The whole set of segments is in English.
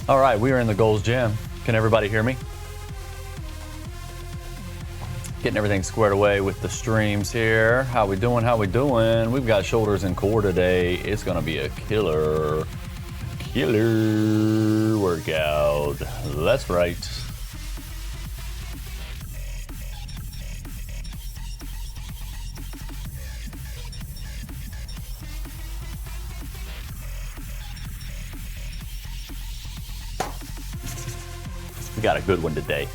All right, we are in the G.O.A.L.S gym. Can everybody hear me? Getting everything squared away with the streams here. How we doing? How we doing? We've got shoulders and core today. It's gonna be a killer workout. That's right. We got a good one today.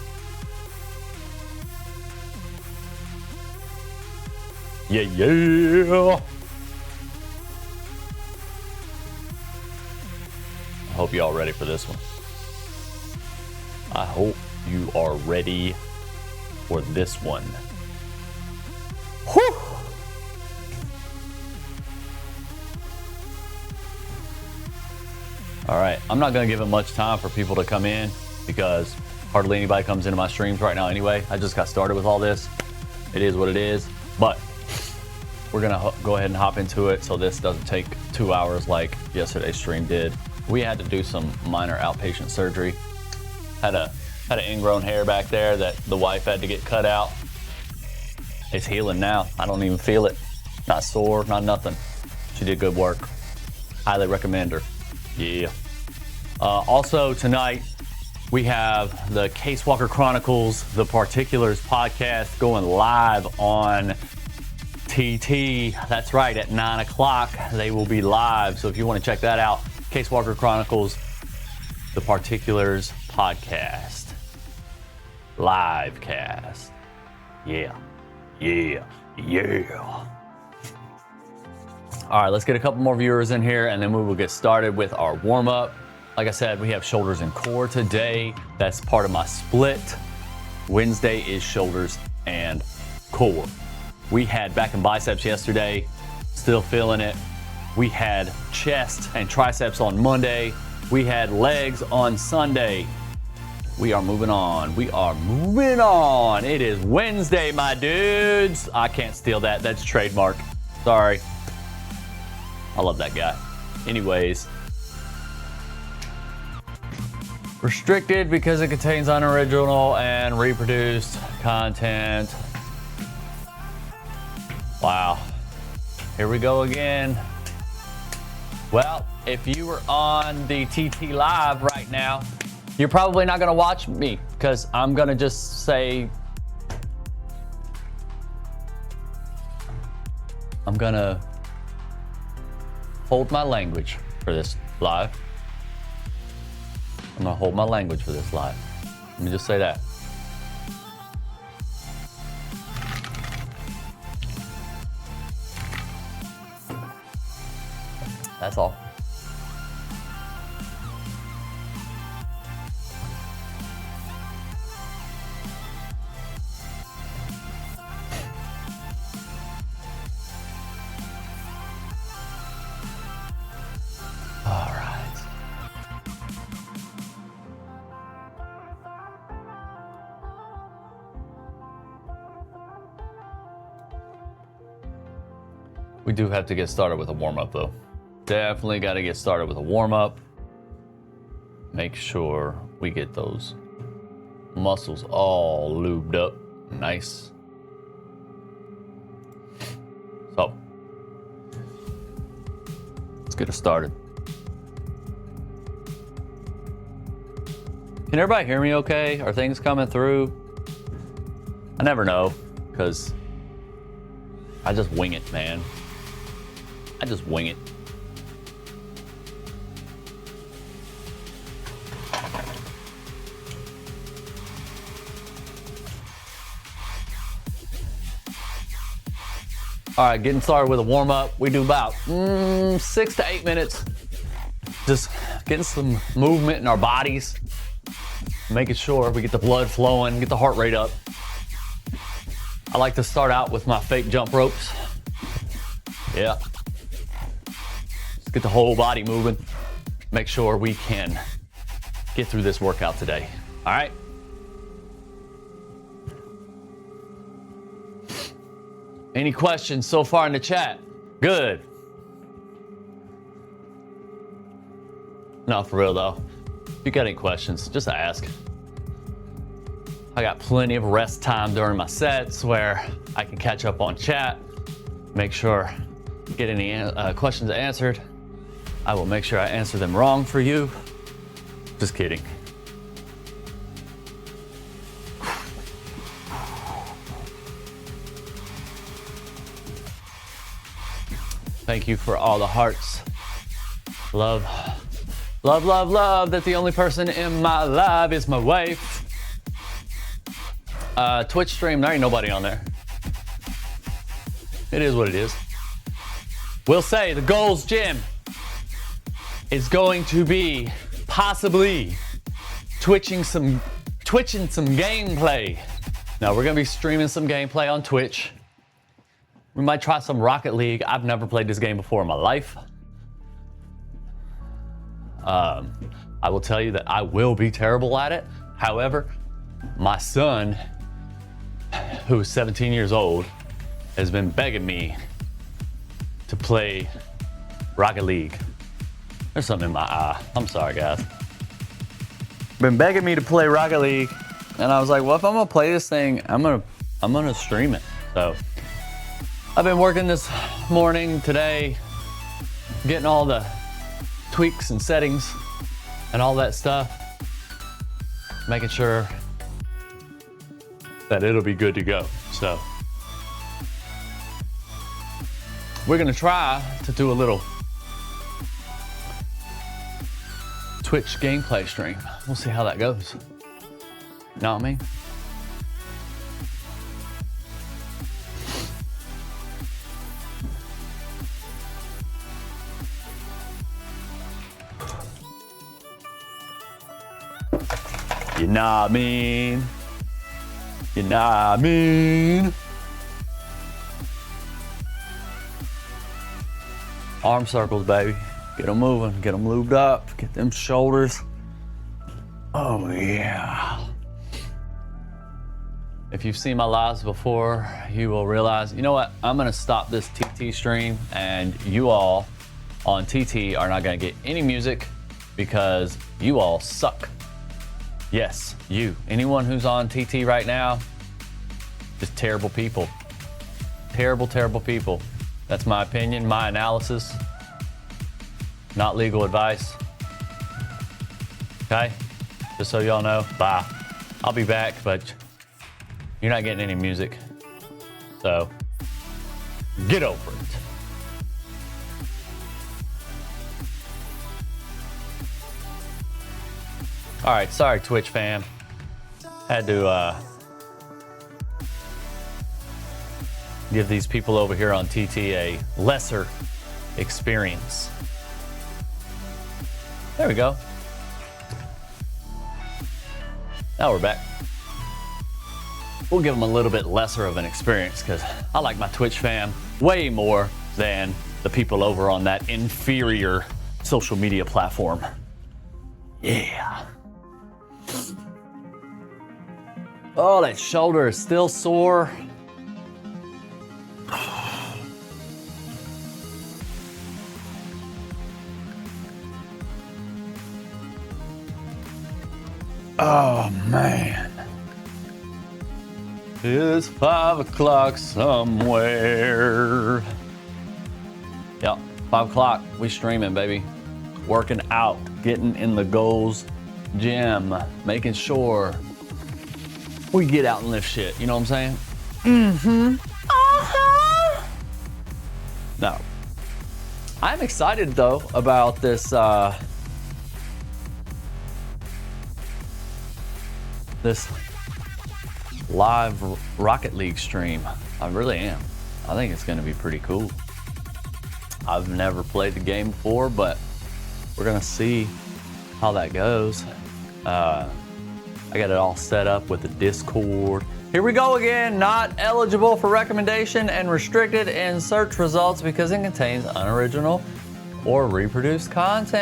Yeah. I hope y'all ready for this one. I hope you are ready for this one. Whew. All right, I'm not gonna give it much time for people to come in because hardly anybody comes into my streams right now anyway. I just got started with all this. It is what it is, but we're gonna go ahead and hop into it so this doesn't take 2 hours like yesterday's stream did. We had to do some minor outpatient surgery. Had an ingrown hair back there that the wife had to get cut out. It's healing now. I don't even feel it. Not sore, not nothing. She did good work. Highly recommend her. Yeah. Also tonight, we have the Case Walker Chronicles, the Particulars podcast going live on TT. That's right, at 9 o'clock, they will be live. So if you want to check that out, Case Walker Chronicles, the Particulars podcast. Live cast. Yeah. All right, let's get a couple more viewers in here and then we will get started with our warm-up. Like I said, we have shoulders and core today. That's part of my split. Wednesday is shoulders and core. We had back and biceps yesterday, still feeling it. We had chest and triceps on Monday. We had legs on Sunday. We are moving on. It is Wednesday, my dudes. I can't steal that. That's trademark. Sorry. I love that guy. Anyways. Restricted because it contains unoriginal and reproduced content. Wow. Here we go again. Well, if you were on the TT Live right now, you're probably not gonna watch me because I'm gonna just say, I'm gonna hold my language for this live. I'm gonna hold my language for this live. Let me just say that. That's all. All right. We do have to get started with a warm-up though. Definitely got to get started with a warm-up. Make sure we get those muscles all lubed up. Nice. So, let's get it started. Can everybody hear me okay? Are things coming through? I never know, because I just wing it, man. I just wing it. All right, getting started with a warm-up. We do about 6 to 8 minutes. Just getting some movement in our bodies. Making sure we get the blood flowing, get the heart rate up. I like to start out with my fake jump ropes. Yeah. Just get the whole body moving. Make sure we can get through this workout today. All right? Any questions so far in the chat? Good. No, for real though. If you got any questions, just ask. I got plenty of rest time during my sets where I can catch up on chat, make sure get any questions answered. I will make sure I answer them wrong for you. Just kidding. Thank you for all the hearts. Love, love, love, love that the only person in my life is my wife. Twitch stream, there ain't nobody on there. It is what it is. We'll say the G.O.A.L.S gym is going to be possibly twitching some gameplay. Now we're gonna be streaming some gameplay on Twitch. We might try some Rocket League. I've never played this game before in my life. I will tell you that I will be terrible at it. However, my son, who is 17 years old, has been begging me to play Rocket League. There's something in my eye. I'm sorry, guys. Been begging me to play Rocket League, and I was like, well, if I'm gonna play this thing, I'm gonna stream it. So I've been working this morning, today, getting all the tweaks and settings and all that stuff, making sure that it'll be good to go. So we're gonna try to do a little Twitch gameplay stream. We'll see how that goes. You know what I mean? You know what I mean? You know what I mean? Arm circles, baby. Get them moving, get them lubed up, get them shoulders. Oh yeah. If you've seen my lives before, you will realize, you know what? I'm gonna stop this TT stream, and you all on TT are not gonna get any music because you all suck. Yes, you. Anyone who's on TT right now, just terrible people. Terrible, terrible people. That's my opinion, my analysis. Not legal advice. Okay? Just so y'all know, bye. I'll be back, but you're not getting any music. So, get over it. All right, sorry, Twitch fam. Had to give these people over here on TT a lesser experience. There we go. Now we're back. We'll give them a little bit lesser of an experience because I like my Twitch fam way more than the people over on that inferior social media platform. Yeah. Oh, that shoulder is still sore. Oh man. It's 5 o'clock somewhere. Yep, 5 o'clock, we streaming, baby. Working out, getting in the G.O.A.L.S gym, making sure we get out and lift shit. You know what I'm saying? Mm-hmm. Uh-huh. No. I'm excited though about this this live Rocket League stream. I really am. I think it's gonna be pretty cool. I've never played the game before, but we're gonna see how that goes. I got it all set up with the Discord. Here we go again. Not eligible for recommendation and restricted in search results because it contains unoriginal or reproduced content.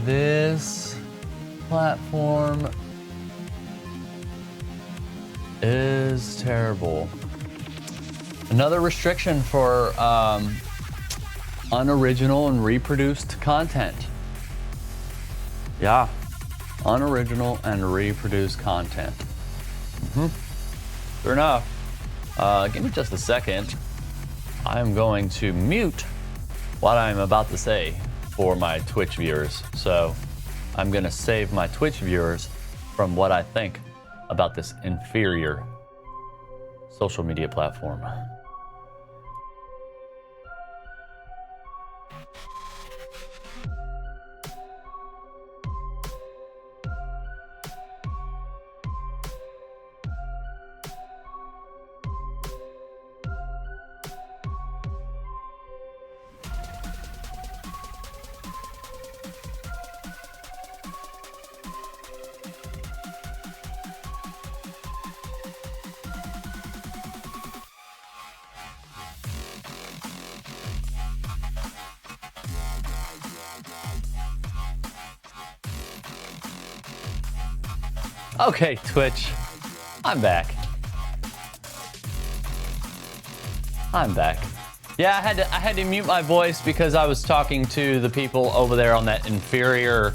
This platform is terrible. Another restriction for unoriginal and reproduced content. Yeah, unoriginal and reproduced content. Sure enough. Give me just a second. I am going to mute what I'm about to say for my Twitch viewers. So I'm going to save my Twitch viewers from what I think about this inferior social media platform. Okay, Twitch, I'm back. Yeah, I had to mute my voice because I was talking to the people over there on that inferior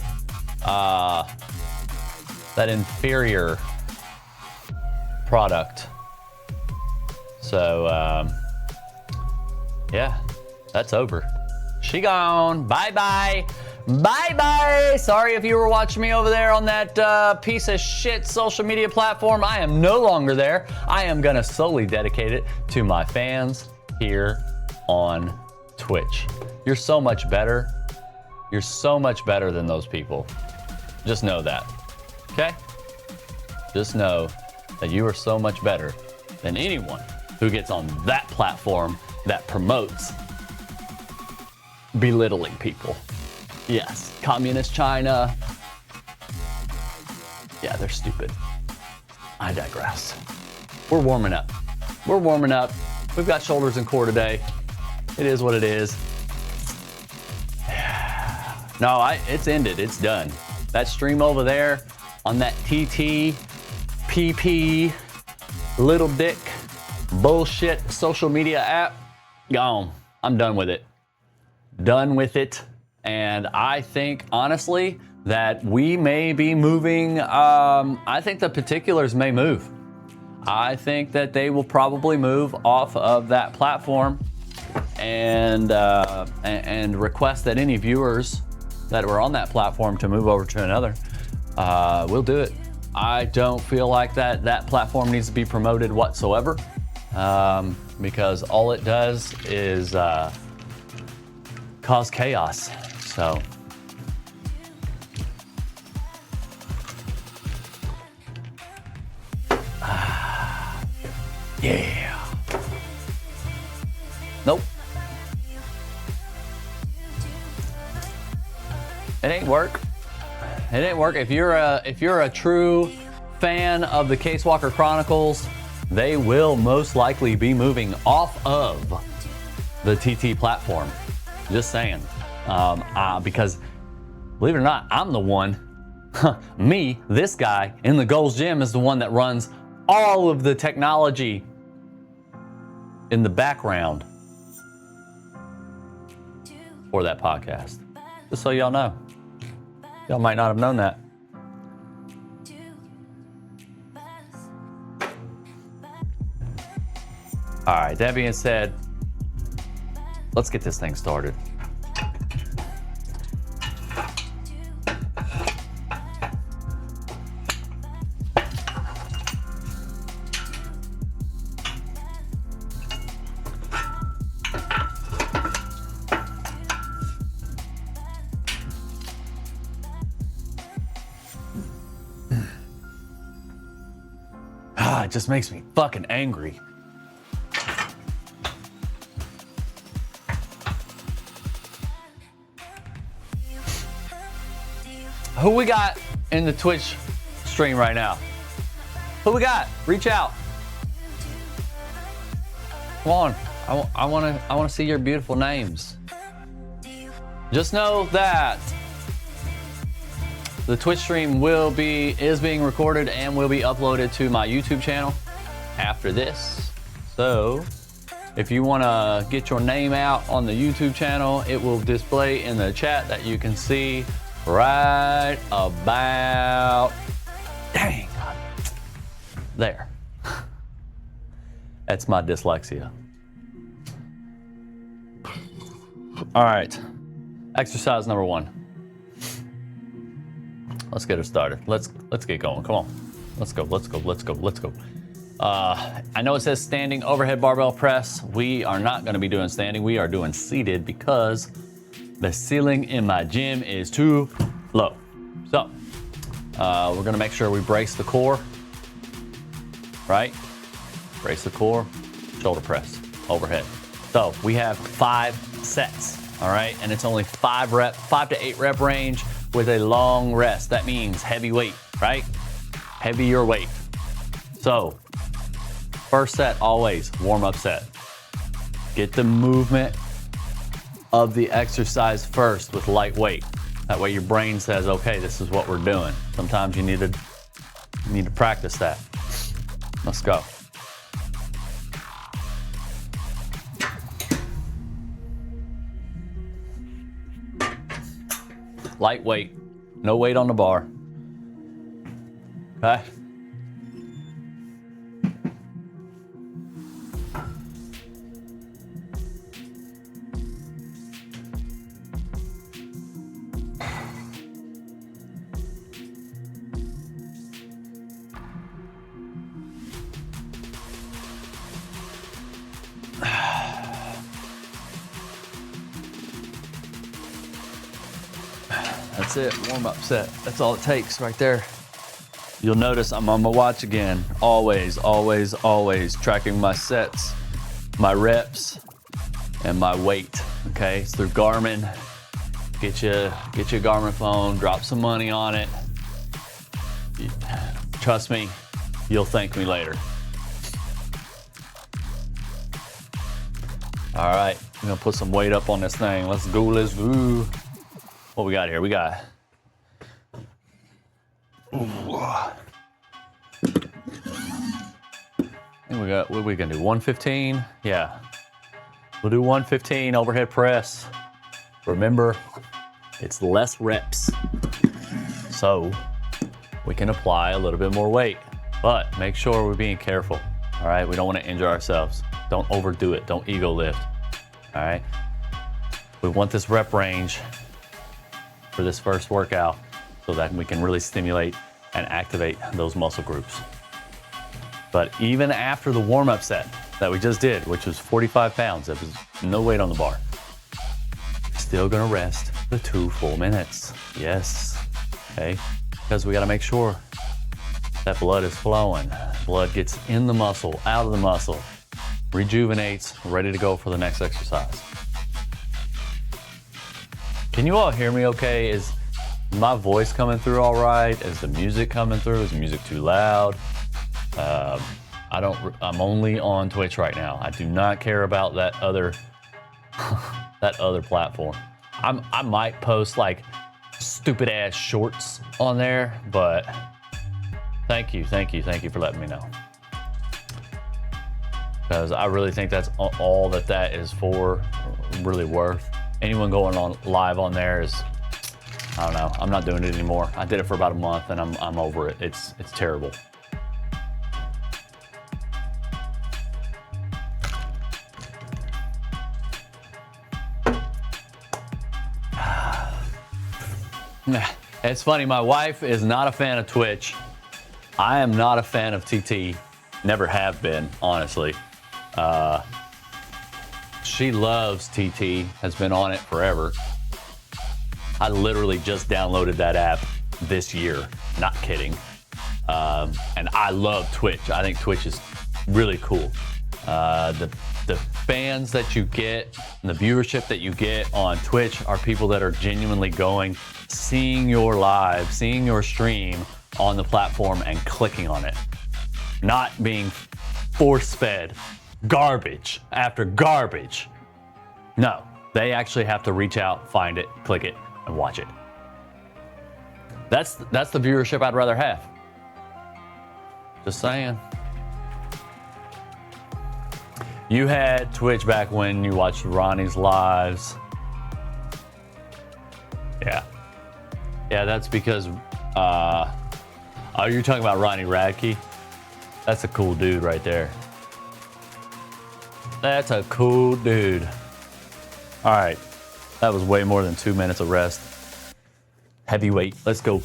product. So yeah, that's over. She gone. Bye-bye. Bye-bye. Sorry if you were watching me over there on that piece of shit social media platform. I am no longer there. I am going to solely dedicate it to my fans here on Twitch. You're so much better. You're so much better than those people. Just know that. Okay? Just know that you are so much better than anyone who gets on that platform that promotes belittling people. Yes, communist China. Yeah, they're stupid. I digress. We're warming up. We're warming up. We've got shoulders and core today. It is what it is. No, it's ended. It's done. That stream over there on that TT, PP, little dick, bullshit social media app, gone. I'm done with it. Done with it. And I think, honestly, that we may be moving. I think the particulars may move. I think that they will probably move off of that platform and request that any viewers that were on that platform to move over to another. We'll do it. I don't feel like that platform needs to be promoted whatsoever, because all it does is cause chaos. So yeah. Nope. It ain't work. It ain't work. If you're a true fan of the Case Walker Chronicles, they will most likely be moving off of the TT platform. Just saying. Because believe it or not, I'm the one, me, this guy in the G.O.A.L.S gym is the one that runs all of the technology in the background for that podcast. Just so y'all know. Y'all might not have known that. All right, that being said, let's get this thing started. It just makes me fucking angry. Who we got in the Twitch stream right now? Who we got? Reach out. Come on. I want to see your beautiful names. Just know that the Twitch stream is being recorded and will be uploaded to my YouTube channel. after this. So if you want to get your name out on the YouTube channel, it will display in the chat that you can see right about, dang, there. That's my dyslexia. All right, exercise number 1. Let's get it started. Let's get going. Come on. Let's go. I know it says standing overhead barbell press. We are not going to be doing standing. We are doing seated because the ceiling in my gym is too low. So we're going to make sure we brace the core, right? Brace the core, shoulder press, overhead. So we have 5 sets, all right? And it's only 5 to 8 rep range with a long rest. That means heavy weight, right? Heavier weight. So first set, always warm-up set. Get the movement of the exercise first with light weight. That way your brain says, okay, this is what we're doing. Sometimes you need to practice that. Let's go. Light weight, no weight on the bar. Okay. That's it, warm-up set. That's all it takes right there. You'll notice I'm on my watch again. Always tracking my sets, my reps, and my weight. Okay, it's through Garmin. Get you a Garmin phone, drop some money on it. Trust me, you'll thank me later. All right, I'm gonna put some weight up on this thing. Let's go. What we got here? We got, I think we got, what we gonna do, 115? Yeah, we'll do 115 overhead press. Remember, it's less reps, so we can apply a little bit more weight, but make sure we're being careful, all right? We don't wanna injure ourselves. Don't overdo it, don't ego lift, all right? We want this rep range for this first workout so that we can really stimulate and activate those muscle groups. But even after the warm-up set that we just did, which was 45 pounds, there was no weight on the bar, still gonna rest the 2 full minutes. Yes, okay? Because we gotta make sure that blood is flowing. Blood gets in the muscle, out of the muscle, rejuvenates, ready to go for the next exercise. Can you all hear me okay? Is my voice coming through all right? Is the music coming through? Is the music too loud? I'm only on Twitch right now. I do not care about that other platform. I might post like stupid ass shorts on there, but thank you for letting me know. Because I really think that's all that is for, really worth. Anyone going on live on there is, I don't know, I'm not doing it anymore. I did it for about a month and I'm over it. It's terrible. It's funny, my wife is not a fan of Twitch. I am not a fan of TT. Never have been, honestly. She loves TT, has been on it forever. I literally just downloaded that app this year, not kidding. And I love Twitch. I think Twitch is really cool. The fans that you get and the viewership that you get on Twitch are people that are genuinely going, seeing your live, seeing your stream on the platform and clicking on it. Not being force-fed garbage after garbage. No, they actually have to reach out, find it, click it, and watch it. That's the viewership I'd rather have. Just saying. You had Twitch back when you watched Ronnie's lives. Yeah. Yeah, that's because, oh, you're talking about Ronnie Radke? That's a cool dude right there. That's a cool dude. All right. That was way more than 2 minutes of rest. Heavyweight. Let's go.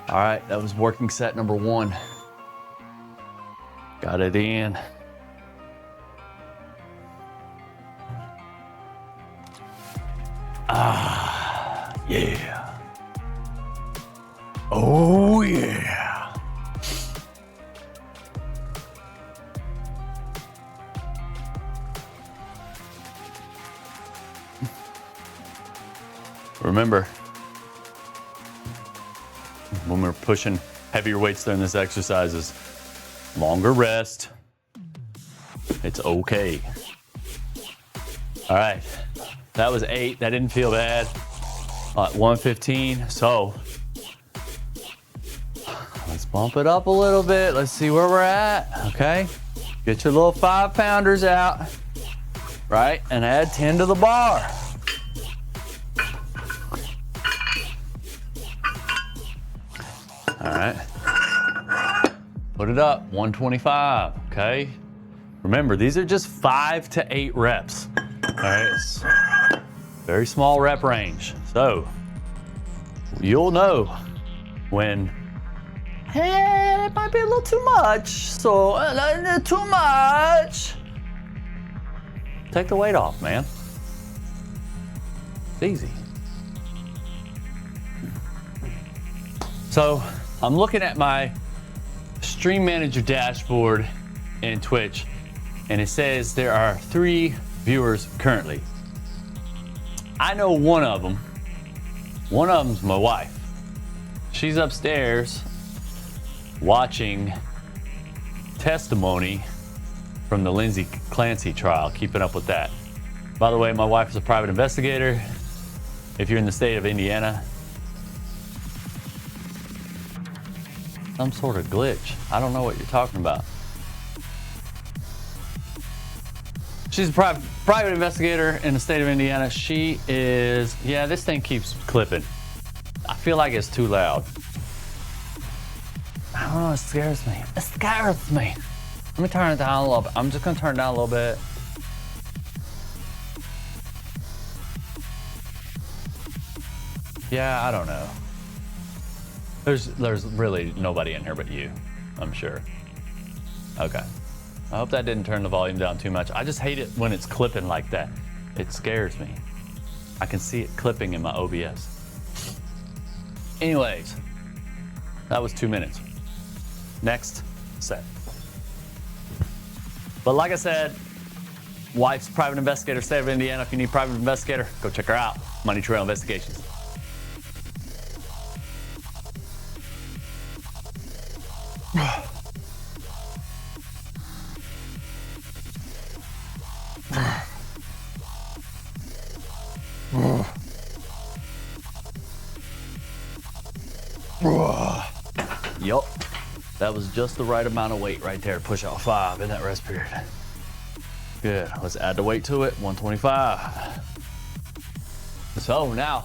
All right, that was working set number 1. Got it in. Yeah. Oh, yeah. Remember, when we're pushing heavier weights during this exercises, longer rest, it's okay. All right, that was 8. That didn't feel bad. 115, so let's bump it up a little bit. Let's see where we're at, okay? Get your little 5-pounders out, right? And add 10 to the bar. All right, put it up, 125, okay? Remember, these are just 5 to 8 reps, all right? It's very small rep range. So you'll know when, hey, it might be a little too much, so too much. Take the weight off, man. It's easy. So I'm looking at my Stream Manager dashboard in Twitch, and it says there are 3 viewers currently. I know one of them. One of them's my wife. She's upstairs watching testimony from the Lindsay Clancy trial, keeping up with that. By the way, my wife is a private investigator. If you're in the state of Indiana, some sort of glitch. I don't know what you're talking about. She's a private investigator in the state of Indiana. She is, yeah, this thing keeps clipping. I feel like it's too loud. I don't know, it scares me. It scares me. Let me turn it down a little bit. I'm just gonna turn it down a little bit. Yeah, I don't know. There's really nobody in here but you, I'm sure. Okay. I hope that didn't turn the volume down too much. I just hate it when it's clipping like that. It scares me. I can see it clipping in my OBS. Anyways, that was 2 minutes. Next set. But like I said, wife's private investigator, state of Indiana. If you need private investigator, go check her out. Money Trail Investigations. Yup, that was just the right amount of weight right there to push out 5 in that rest period. Good, let's add the weight to it, 125. So now,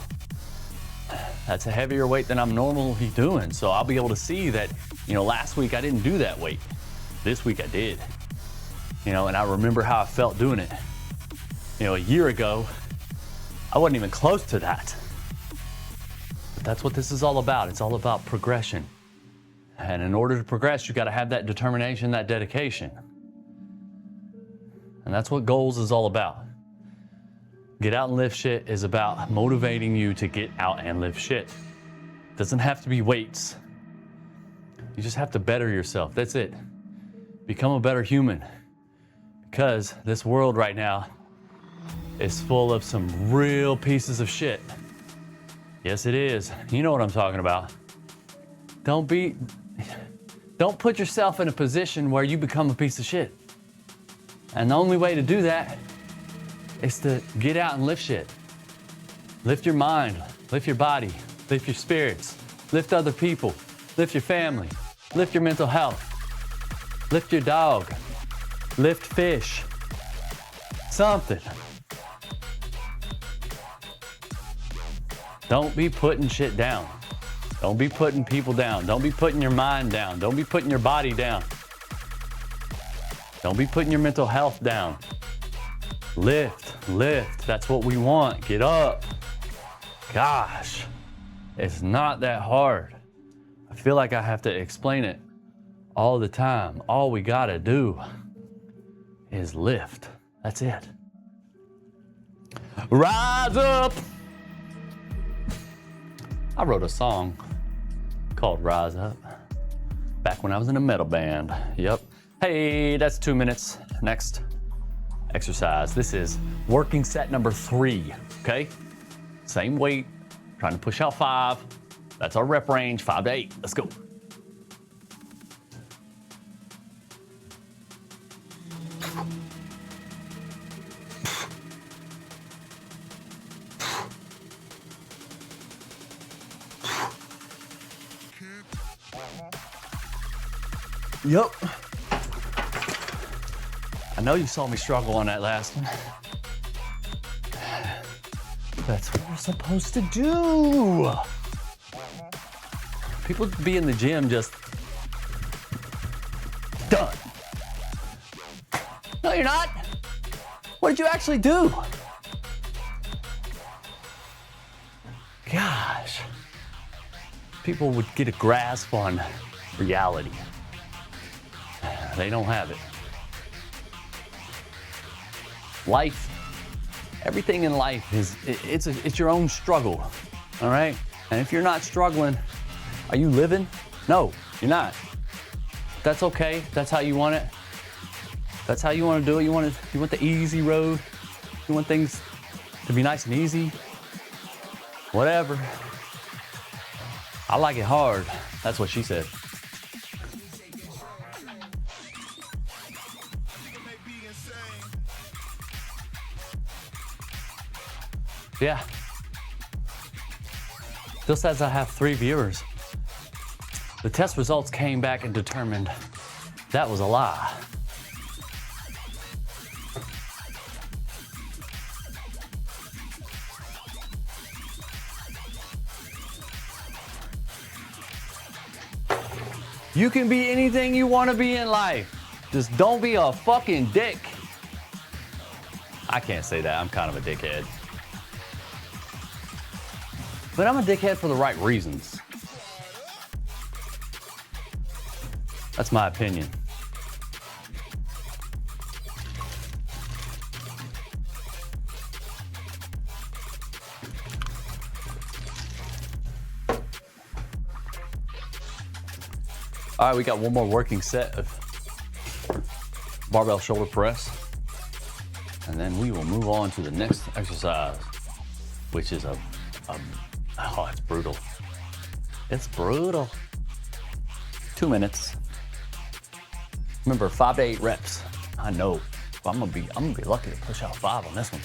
that's a heavier weight than I'm normally doing. So I'll be able to see that, you know, last week I didn't do that weight. This week I did. You know, and I remember how I felt doing it. You know, a year ago, I wasn't even close to that. But that's what this is all about. It's all about progression. And in order to progress, you got to have that determination, that dedication. And that's what G.O.A.L.S is all about. Get out and lift shit is about motivating you to get out and lift shit. It doesn't have to be weights. You just have to better yourself. That's it. Become a better human. Because this world right now is full of some real pieces of shit. Yes, it is. You know what I'm talking about. Don't put yourself in a position where you become a piece of shit. And the only way to do that is to get out and lift shit. Lift your mind, lift your body, lift your spirits, lift other people, lift your family, lift your mental health, lift your dog, lift fish, something. Don't be putting shit down. Don't be putting people down. Don't be putting your mind down. Don't be putting your body down. Don't be putting your mental health down. Lift, lift. That's what we want. Get up. Gosh, it's not that hard. I feel like I have to explain it all the time. All we gotta do is lift. That's it. Rise up. I wrote a song called Rise Up back when I was in a metal band. Yep. Hey, that's 2 minutes. Next exercise. This is working set number 3, okay? Same weight, trying to push out 5. That's our rep range, 5 to 8. Let's go. Yep. I know you saw me struggle on that last one. That's what we're supposed to do. People be in the gym just done. No, you're not. What did you actually do? Gosh. People would get a grasp on reality. They don't have it. Life. Everything in life it's your own struggle, all right? And if you're not struggling, are you living? No, you're not. That's okay. That's how you want it. That's how you want to do it. You want the easy road. You want things to be nice and easy. Whatever. I like it hard. That's what she said. Yeah. Still says I have 3 viewers. The test results came back and determined that was a lie. You can be anything you want to be in life. Just don't be a fucking dick. I can't say that. I'm kind of a dickhead. But I'm a dickhead for the right reasons. That's my opinion. All right, we got one more working set of barbell shoulder press. And then we will move on to the next exercise, which is oh, it's brutal. It's brutal. 2 minutes. Remember, 5 to 8 reps. I know. I'm gonna be lucky to push out 5 on this one.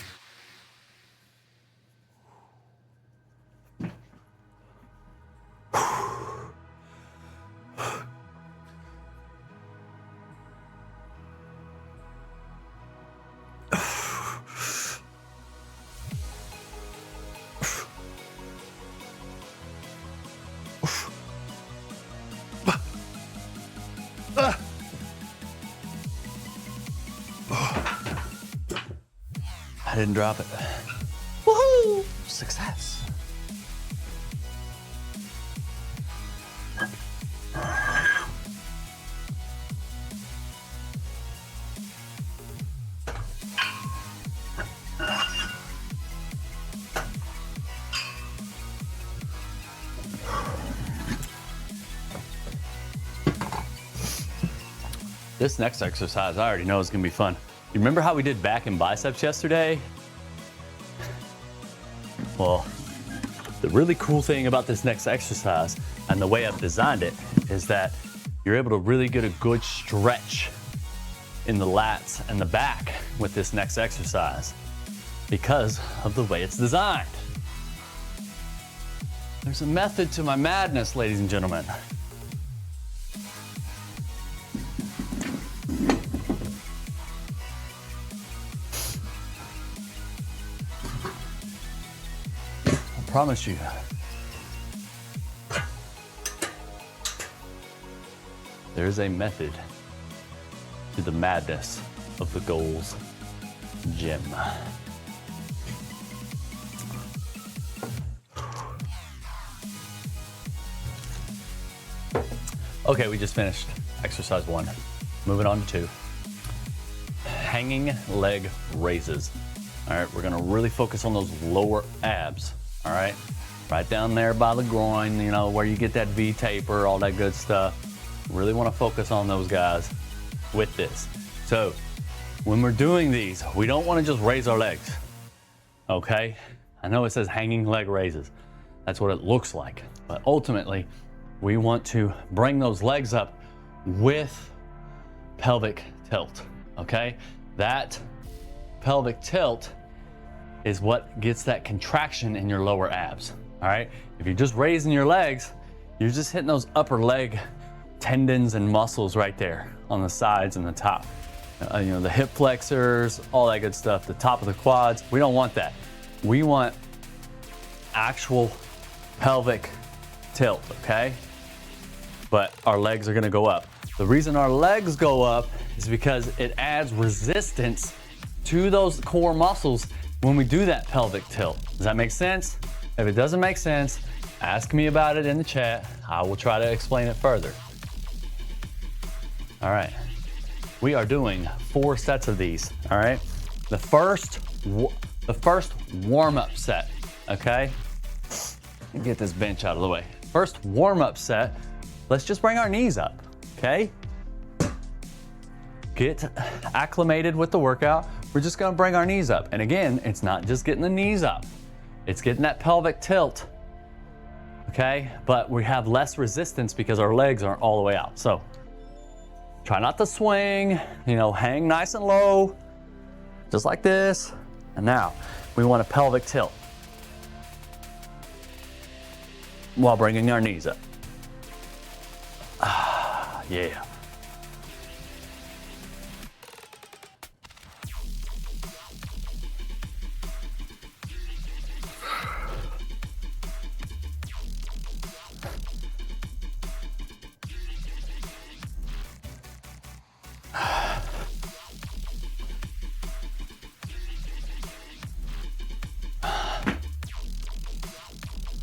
I didn't drop it. Woohoo! Success. This next exercise I already know is gonna be fun. You remember how we did back and biceps yesterday? Well, the really cool thing about this next exercise and the way I've designed it is that you're able to really get a good stretch in the lats and the back with this next exercise because of the way it's designed. There's a method to my madness, ladies and gentlemen. I promise you. There's a method to the madness of the G.O.A.L.S gym. Okay, we just finished exercise 1. Moving on to 2. Hanging leg raises. All right, we're gonna really focus on those lower abs, all right? Right down there by the groin, you know, where you get that V taper, all that good stuff. Really wanna focus on those guys with this. So, when we're doing these, we don't wanna just raise our legs, okay? I know it says hanging leg raises. That's what it looks like, but ultimately, we want to bring those legs up with pelvic tilt, okay? That pelvic tilt is what gets that contraction in your lower abs, all right? If you're just raising your legs, you're just hitting those upper leg tendons and muscles right there on the sides and the top. You know, the hip flexors, all that good stuff, the top of the quads. We don't want that. We want actual pelvic tilt, okay? But our legs are gonna go up. The reason our legs go up is because it adds resistance to those core muscles when we do that pelvic tilt. Does that make sense? If it doesn't make sense, ask me about it in the chat. I will try to explain it further. All right, we are doing 4 sets of these, all right? The first warm-up set, okay? Let me get this bench out of the way. First warm-up set, let's just bring our knees up, okay? Get acclimated with the workout. We're just gonna bring our knees up. And again, it's not just getting the knees up. It's getting that pelvic tilt, okay? But we have less resistance because our legs aren't all the way out. So try not to swing, you know, hang nice and low, just like this. And now we want a pelvic tilt while bringing our knees up. Ah, yeah.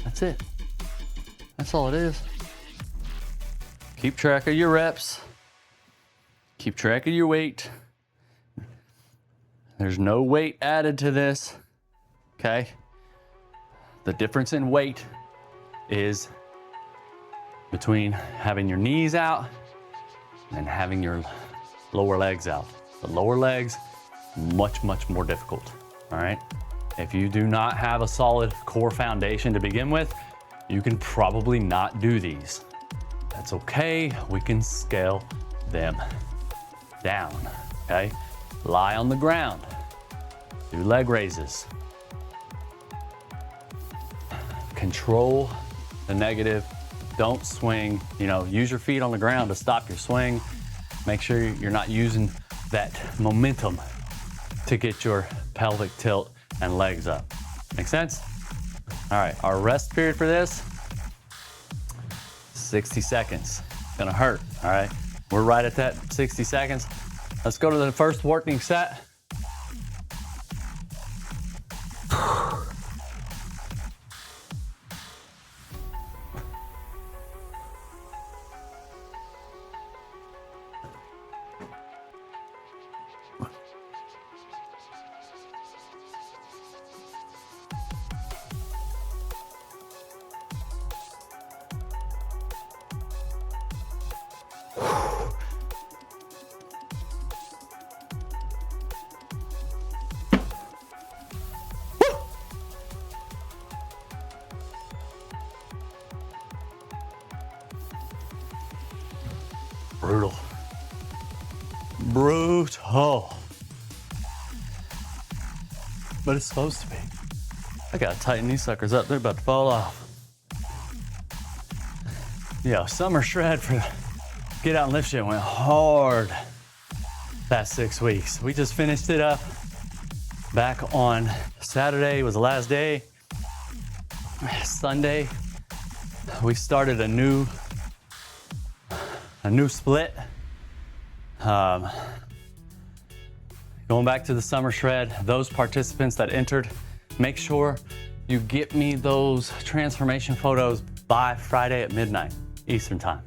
That's it. That's all it is. Keep track of your reps. Keep track of your weight. There's no weight added to this, okay? The difference in weight is between having your knees out and having your lower legs out. The lower legs, much, much more difficult, all right? If you do not have a solid core foundation to begin with, you can probably not do these. That's okay, we can scale them down, okay? Lie on the ground, do leg raises. Control the negative, don't swing, you know, use your feet on the ground to stop your swing. Make sure you're not using that momentum to get your pelvic tilt and legs up. Make sense? All right, our rest period for this, 60 seconds. Gonna hurt, all right? We're right at that 60 seconds. Let's go to the first working set. Brutal. Brutal. But it's supposed to be. I gotta tighten these suckers up. They're about to fall off. Yeah, summer shred for Get Out and Lift Shit went hard past 6 weeks. We just finished it up back on Saturday was the last day. Sunday, we started a new split. Going back to the summer shred, those participants that entered, make sure you get me those transformation photos by Friday at midnight Eastern time.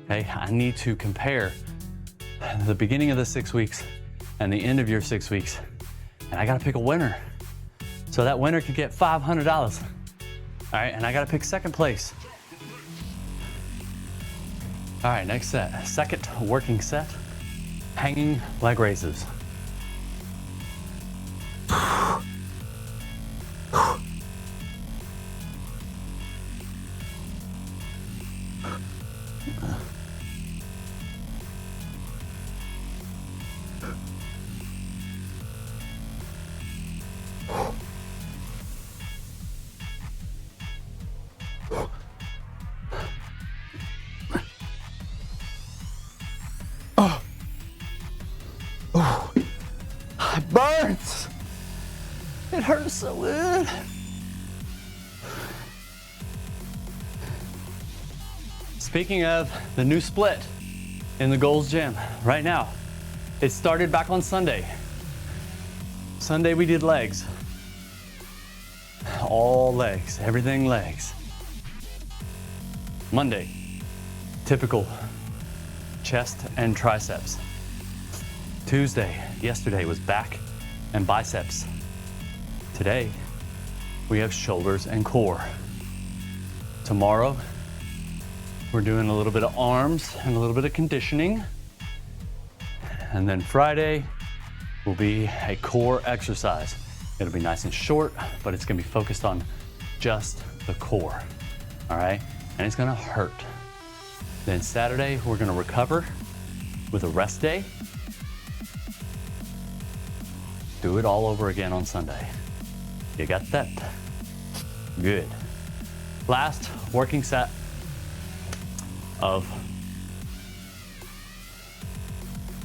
Okay, I need to compare the beginning of the 6 weeks and the end of your 6 weeks, and I gotta pick a winner. So that winner could get $500. All right, and I gotta pick second place. All right, next set, second working set, hanging leg raises. It burns. It hurts so good. Speaking of the new split in the G.O.A.L.S gym right now, it started back on Sunday. Sunday we did legs. All legs, everything legs. Monday, typical chest and triceps. Tuesday, yesterday was back and biceps. Today, we have shoulders and core. Tomorrow, we're doing a little bit of arms and a little bit of conditioning. And then Friday will be a core exercise. It'll be nice and short, but it's gonna be focused on just the core, all right? And it's gonna hurt. Then Saturday, we're gonna recover with a rest day. Do it all over again on Sunday. You got that? Good. Last working set of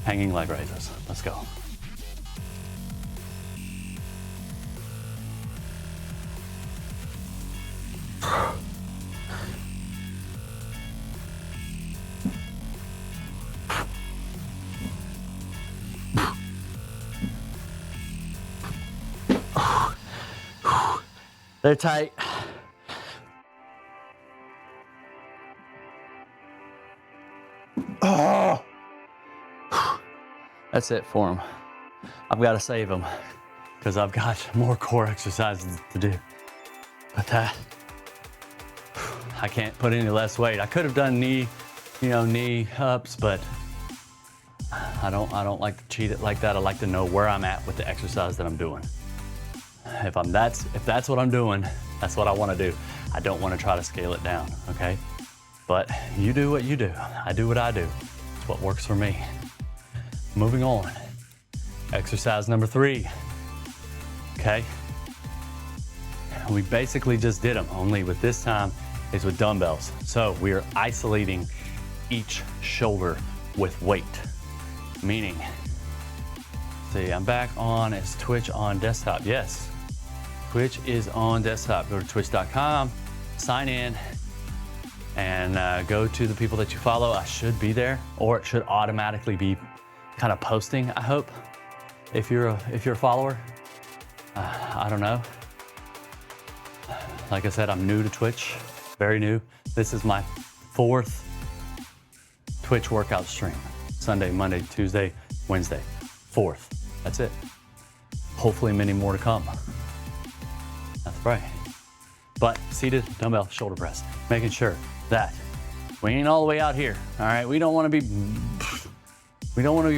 hanging leg raises. Let's go. They're tight. Oh, that's it for them. I've got to save them because I've got more core exercises to do. But I can't put any less weight. I could have done knee ups, but I don't like to cheat it like that. I like to know where I'm at with the exercise that I'm doing. If that's what I'm doing, that's what I want to do. I don't want to try to scale it down, okay? But you do what you do. I do what I do. It's what works for me. Moving on. Exercise number 3, okay? We basically just did them, only with this time is with dumbbells. So we are isolating each shoulder with weight, meaning, see, I'm back on, is Twitch on desktop? Yes. Twitch is on desktop. Go to twitch.com, sign in, and go to the people that you follow. I should be there, or it should automatically be kind of posting, I hope, if you're a follower. I don't know. Like I said, I'm new to Twitch, very new. This is my 4th Twitch workout stream. Sunday, Monday, Tuesday, Wednesday. 4th. That's it. Hopefully many more to come. That's right. But seated dumbbell shoulder press, making sure that we ain't all the way out here. All right, we don't want to be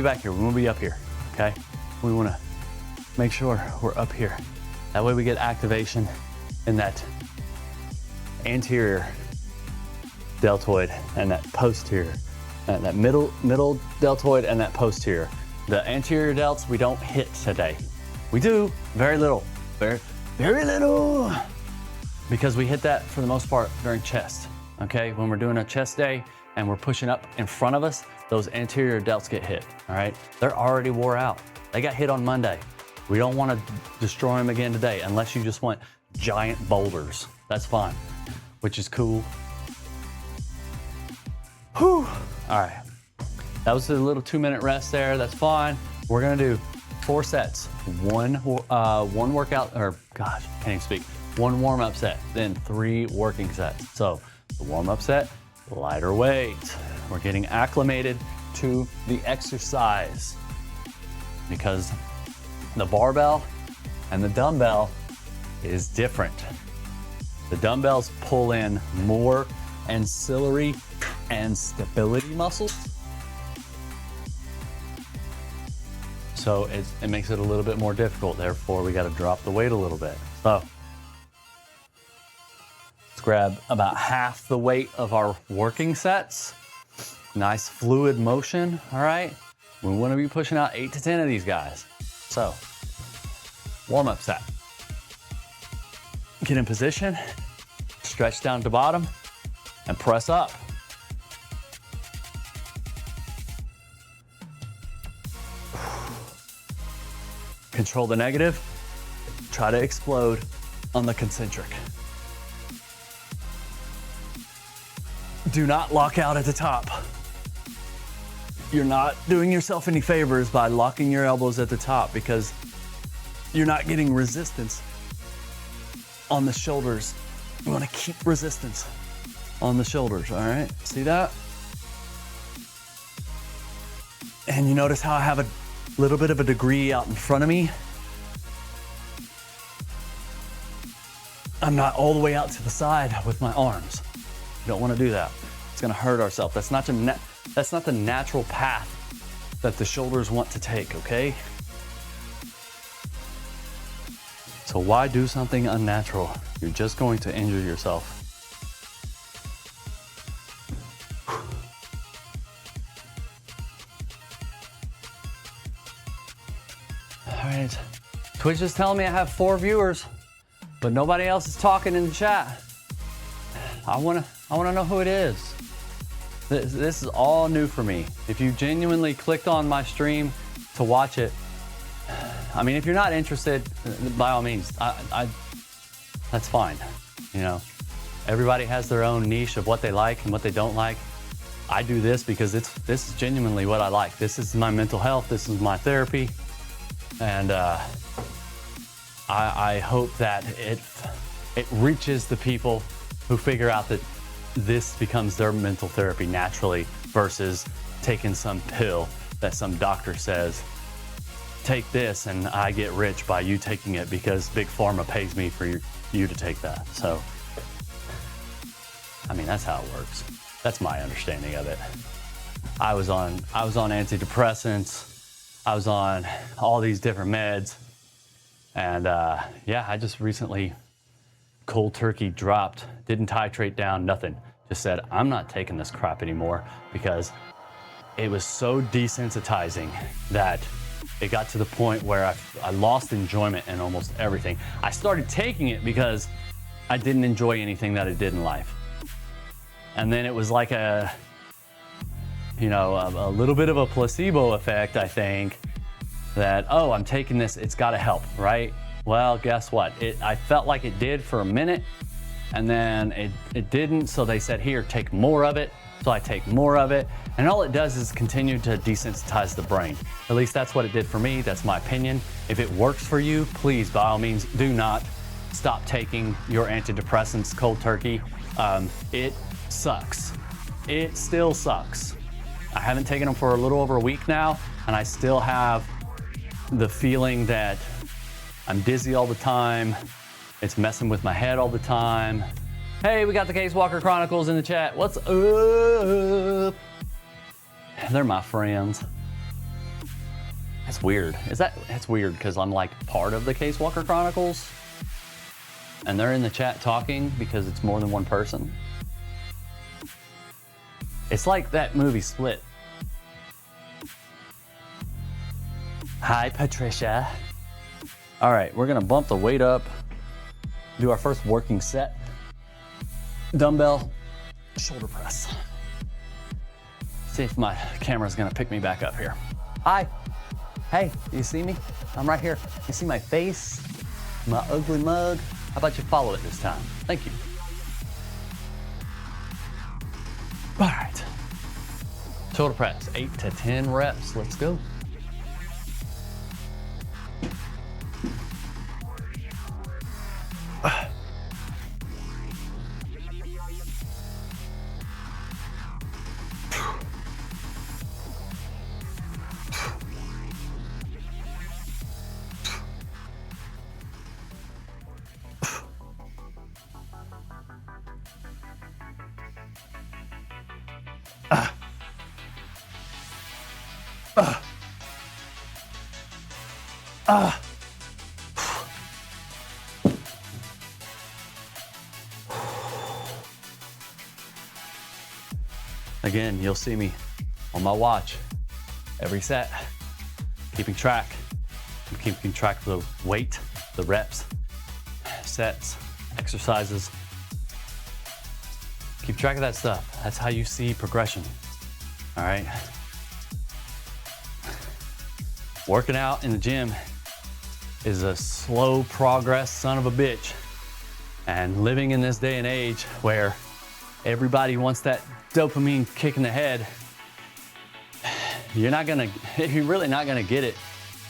back here. We want to be up here. Okay, we want to make sure we're up here. That way we get activation in that anterior deltoid and that posterior that middle deltoid and that posterior. The anterior delts we don't hit today. We do very little, very little, because we hit that for the most part during chest. Okay, when we're doing a chest day and we're pushing up in front of us, those anterior delts get hit. All right, they're already wore out. They got hit on Monday. We don't want to destroy them again today, unless you just want giant boulders. That's fine, which is cool. Whew. All right, that was a little 2-minute rest there. That's fine. We're gonna do 4 sets. One workout, or gosh, can't even speak. 1 warm-up set, then 3 working sets. So the warm-up set, lighter weight. We're getting acclimated to the exercise, because the barbell and the dumbbell is different. The dumbbells pull in more ancillary and stability muscles. So it makes it a little bit more difficult. Therefore, we got to drop the weight a little bit. So let's grab about half the weight of our working sets. Nice fluid motion, all right? We want to be pushing out 8 to 10 of these guys. So, warm-up set. Get in position, stretch down to bottom, and press up. Control the negative, try to explode on the concentric. Do not lock out at the top. You're not doing yourself any favors by locking your elbows at the top, because you're not getting resistance on the shoulders. You want to keep resistance on the shoulders, all right? See that? And you notice how I have a little bit of a degree out in front of me? I'm not all the way out to the side with my arms. You don't want to do that. It's going to hurt ourselves. That's not the natural path that the shoulders want to take, okay? So why do something unnatural? You're just going to injure yourself. All right, Twitch is telling me I have 4 viewers, but nobody else is talking in the chat. I wanna know who it is. This is all new for me. If you genuinely clicked on my stream to watch it, I mean, if you're not interested, by all means, that's fine. You know, everybody has their own niche of what they like and what they don't like. I do this because this is genuinely what I like. This is my mental health. This is my therapy. And I hope that it reaches the people who figure out that this becomes their mental therapy naturally, versus taking some pill that some doctor says, take this and I get rich by you taking it because Big Pharma pays me for you to take that. So, I mean, that's how it works. That's my understanding of it. I was on antidepressants. I was on all these different meds. And yeah, I just recently cold turkey dropped, didn't titrate down, nothing. Just said, I'm not taking this crap anymore, because it was so desensitizing that it got to the point where I lost enjoyment in almost everything. I started taking it because I didn't enjoy anything that I did in life. And then it was like a little bit of a placebo effect, I think, that, oh, I'm taking this, it's gotta help, right? Well, guess what? I felt like it did for a minute, and then it didn't, so they said, here, take more of it. So I take more of it, and all it does is continue to desensitize the brain. At least that's what it did for me. That's my opinion. If it works for you, please, by all means, do not stop taking your antidepressants cold turkey. It sucks. It still sucks. I haven't taken them for a little over a week now, and I still have the feeling that I'm dizzy all the time. It's messing with my head all the time. Hey, we got the Case Walker Chronicles in the chat. What's up? They're my friends. That's weird. That's weird because I'm like part of the Case Walker Chronicles and they're in the chat talking because it's more than one person. It's like that movie Split. Hi, Patricia. All right, we're gonna bump the weight up, do our first working set. Dumbbell shoulder press. See if my camera's gonna pick me back up here. Hi. Hey, you see me? I'm right here. You see my face? My ugly mug? How about you follow it this time? Thank you. All right. Shoulder press, 8 to 10 reps. Let's go. Again, you'll see me on my watch every set, keeping track. I'm keeping track of the weight, the reps, sets, exercises. Keep track of that stuff. That's how you see progression. All right. Working out in the gym is a slow progress son of a bitch. And living in this day and age where everybody wants that dopamine kick in the head, you're really not gonna get it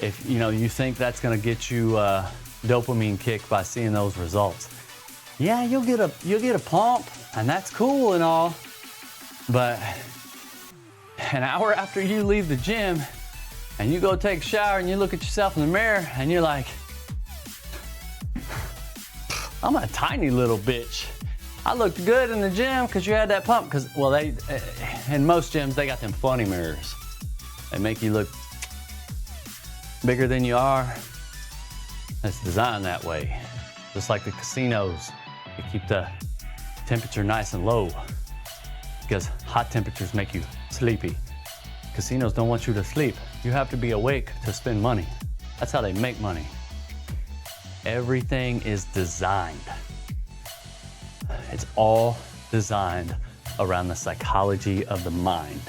if you think that's gonna get you a dopamine kick by seeing those results. Yeah, you'll get a pump, and that's cool and all, but an hour after you leave the gym and you go take a shower and you look at yourself in the mirror and you're like, I'm a tiny little bitch. I looked good in the gym because you had that pump. Because, well, in most gyms, they got them funny mirrors. They make you look bigger than you are. It's designed that way. Just like the casinos, they keep the temperature nice and low because hot temperatures make you sleepy. Casinos don't want you to sleep. You have to be awake to spend money. That's how they make money. Everything is designed. It's all designed around the psychology of the mind.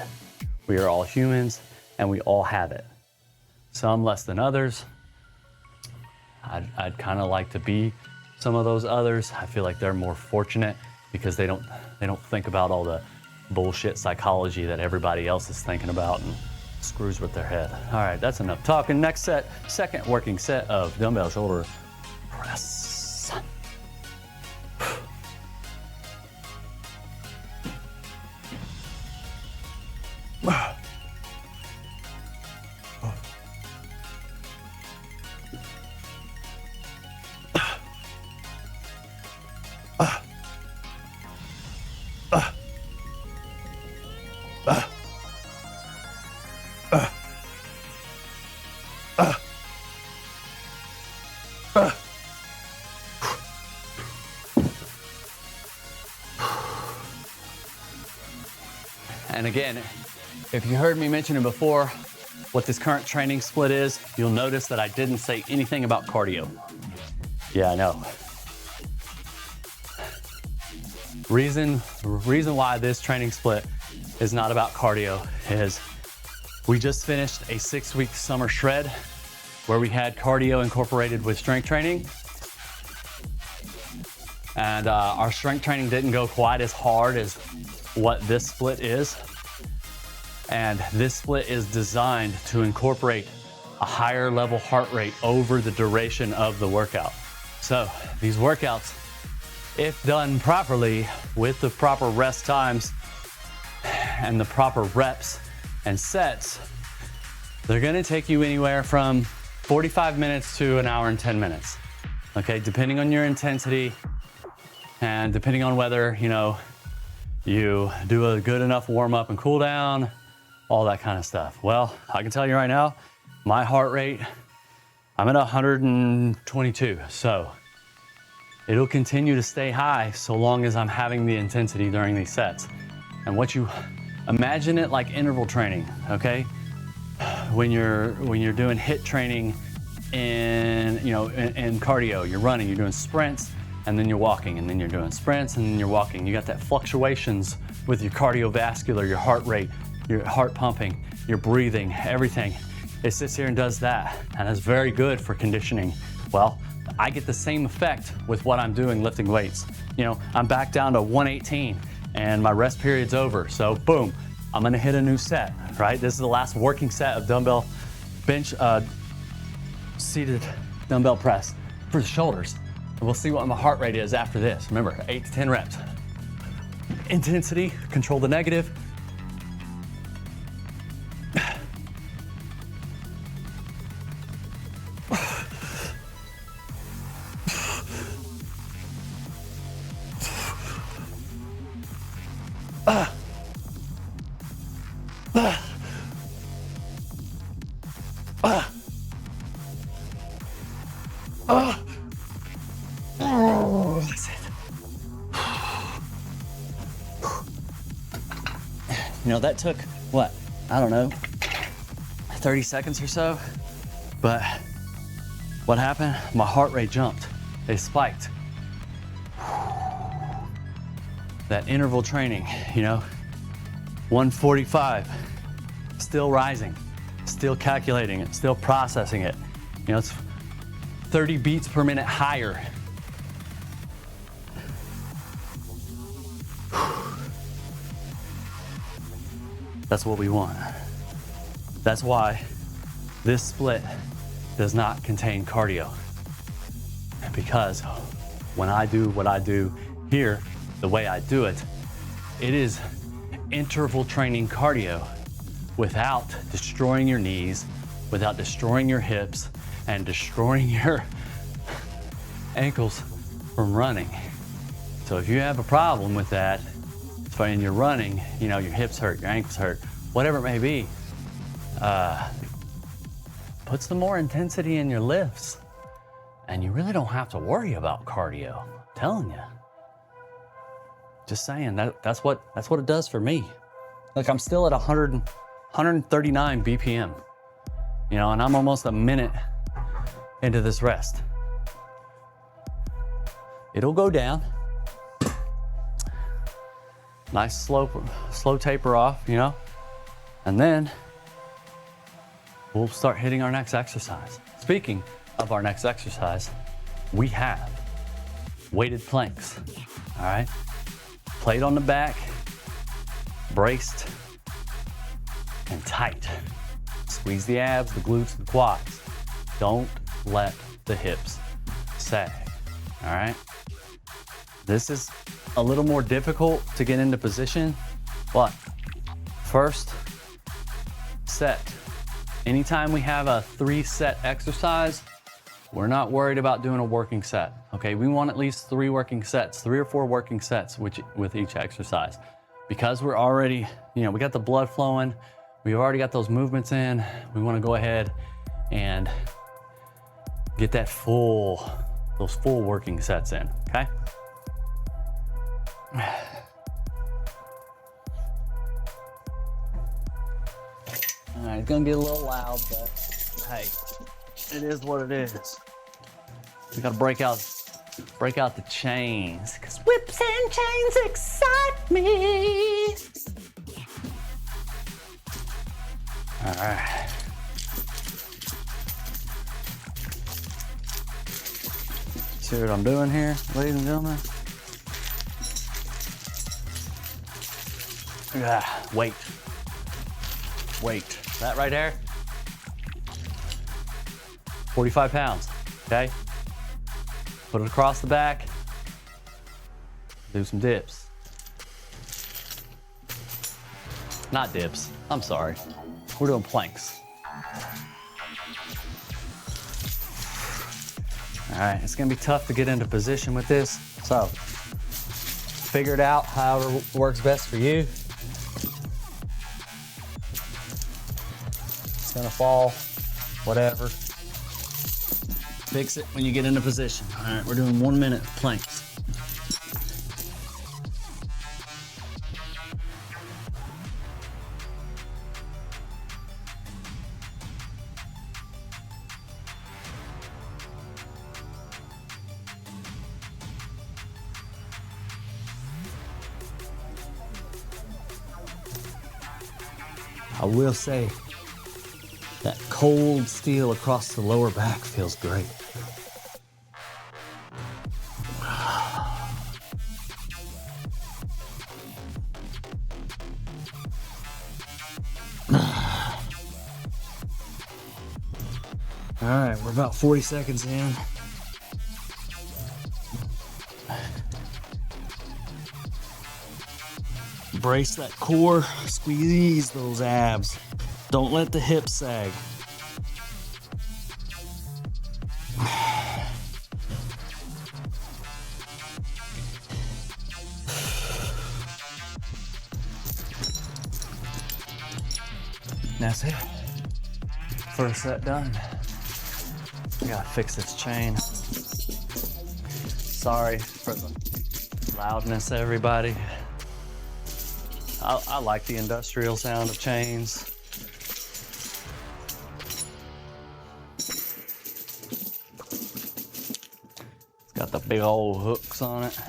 We are all humans and we all have it. Some less than others. I'd kind of like to be some of those others. I feel like they're more fortunate because they don't think about all the bullshit psychology that everybody else is thinking about and screws with their head. All right, that's enough talking. Next set, second working set of dumbbell shoulder press. And again, if you heard me mention it before, what this current training split is, you'll notice that I didn't say anything about cardio. Yeah, I know. Reason why this training split is not about cardio is we just finished a 6-week summer shred where we had cardio incorporated with strength training. And our strength training didn't go quite as hard as what this split is. And this split is designed to incorporate a higher level heart rate over the duration of the workout. So these workouts, if done properly with the proper rest times and the proper reps and sets, they're gonna take you anywhere from 45 minutes to an hour and 10 minutes. Okay, depending on your intensity and depending on whether, you do a good enough warm up and cool down, all that kind of stuff. Well, I can tell you right now, my heart rate, I'm at 122. So it'll continue to stay high so long as I'm having the intensity during these sets. And what you Imagine it like interval training, okay? When you're doing HIIT training in cardio, you're running, you're doing sprints, and then you're walking, and then you're doing sprints, and then you're walking. You got that fluctuations with your cardiovascular, your heart rate, your heart pumping, your breathing, everything. It sits here and does that, and it's very good for conditioning. Well, I get the same effect with what I'm doing lifting weights. You know, I'm back down to 118, and my rest period's over. So boom, I'm gonna hit a new set, right? This is the last working set of dumbbell bench, seated dumbbell press for the shoulders. And we'll see what my heart rate is after this. Remember, 8 to 10 reps. Intensity, control the negative. That's it. You know, that took, what, I don't know, 30 seconds or so, but what happened? My heart rate jumped. It spiked. That interval training, you know, 145, still rising, still calculating it, still processing it. You know, it's 30 beats per minute higher. That's what we want. That's why this split does not contain cardio. Because when I do what I do here, the way I do it, it is interval training cardio without destroying your knees, without destroying your hips, and destroying your ankles from running. So if you have a problem with that, and you're running, you know, your hips hurt, your ankles hurt, whatever it may be, put some more intensity in your lifts, and you really don't have to worry about cardio. I'm telling you. Just saying, that's what it does for me. Like, I'm still at 139 BPM, you know, and I'm almost a minute into this rest. It'll go down. Nice slow taper off, you know, and then we'll start hitting our next exercise. Speaking of our next exercise, we have weighted planks, all right? Plate on the back, braced and tight. Squeeze the abs, the glutes, the quads. Don't let the hips sag, all right? This is a little more difficult to get into position, but first set. Anytime we have a 3-set exercise, we're not worried about doing a working set, okay? We want at least 3 working sets, 3 or 4 working sets with each exercise. Because we're already, you know, we got the blood flowing, we've already got those movements in, we wanna go ahead and get those full working sets in, okay? All right, it's gonna get a little loud, but hey, it is what it is. We gotta break out the chains, because whips and chains excite me. All right. See what I'm doing here, ladies and gentlemen? Weight. That right there, 45 pounds, okay? Put it across the back, do some dips. Not dips, I'm sorry. We're doing planks. All right, it's gonna be tough to get into position with this, so figure it out however works best for you. It's gonna fall, whatever. Fix it when you get into position. All right, we're doing 1 minute planks. I will say that cold steel across the lower back feels great. All right, we're about 40 seconds in. Brace that core, squeeze those abs. Don't let the hips sag. That's it. First set done. I gotta fix this chain. Sorry for the loudness, everybody. I like the industrial sound of chains. It's got the big old hooks on it.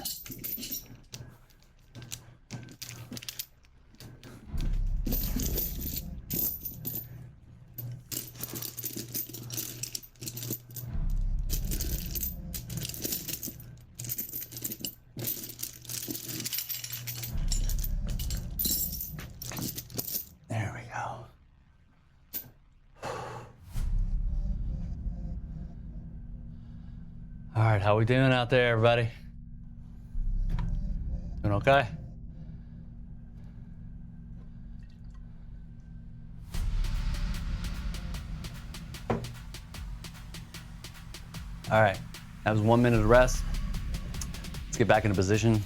There we go. All right, how we doing out there, everybody? Doing okay? All right, that was 1 minute of rest. Let's get back into position.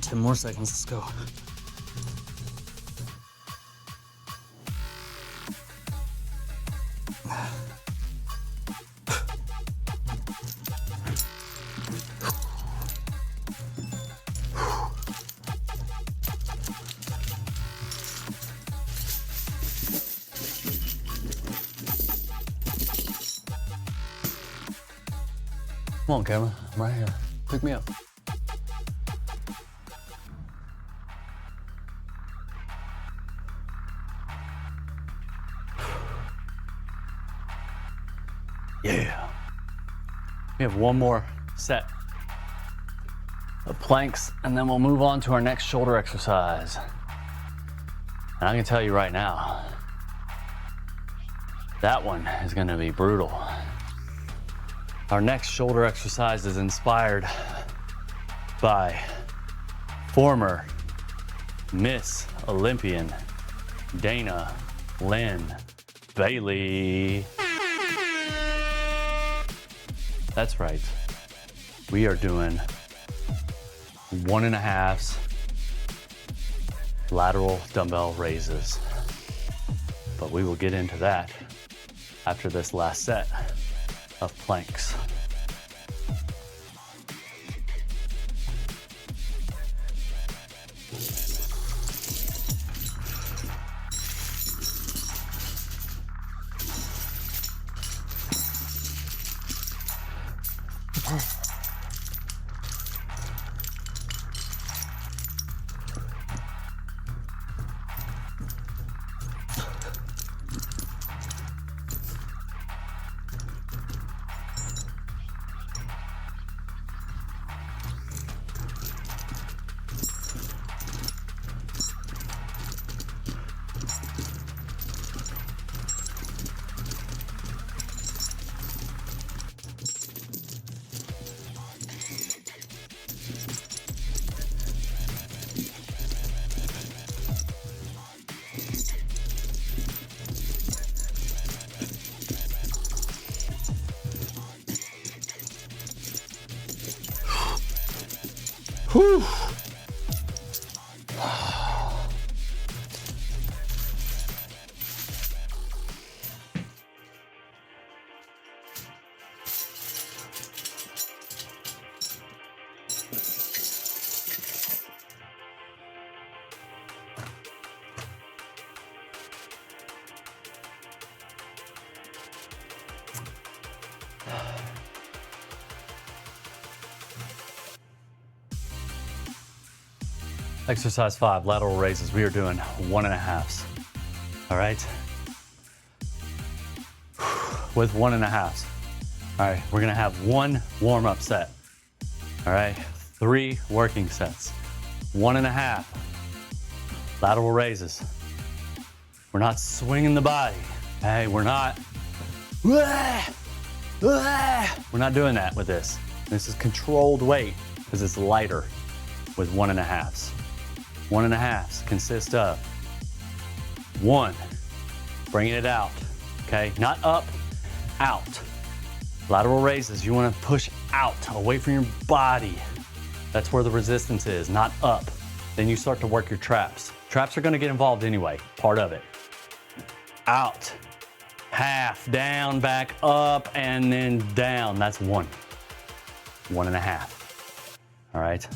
Ten more seconds, let's go. Come on, camera, I'm right here. Pick me up. Yeah. We have one more set of planks and then we'll move on to our next shoulder exercise. And I can tell you right now, that one is gonna be brutal. Our next shoulder exercise is inspired by former Miss Olympian Dana Lynn Bailey. That's right. We are doing 1.5s lateral dumbbell raises. But we will get into that after this last set of planks. Whew. Exercise 5, lateral raises. We are doing 1.5s. All right. With 1.5s. All right, we're gonna have 1 warm-up set. All right, 3 working sets. 1.5 lateral raises. We're not swinging the body. Hey, we're not doing that with this. This is controlled weight because it's lighter with 1.5s. 1.5s consist of 1, bringing it out, okay? Not up, out. Lateral raises, you wanna push out, away from your body. That's where the resistance is, not up. Then you start to work your traps. Traps are gonna get involved anyway, part of it. Out, half, down, back, up, and then down. That's 1. 1.5. All right,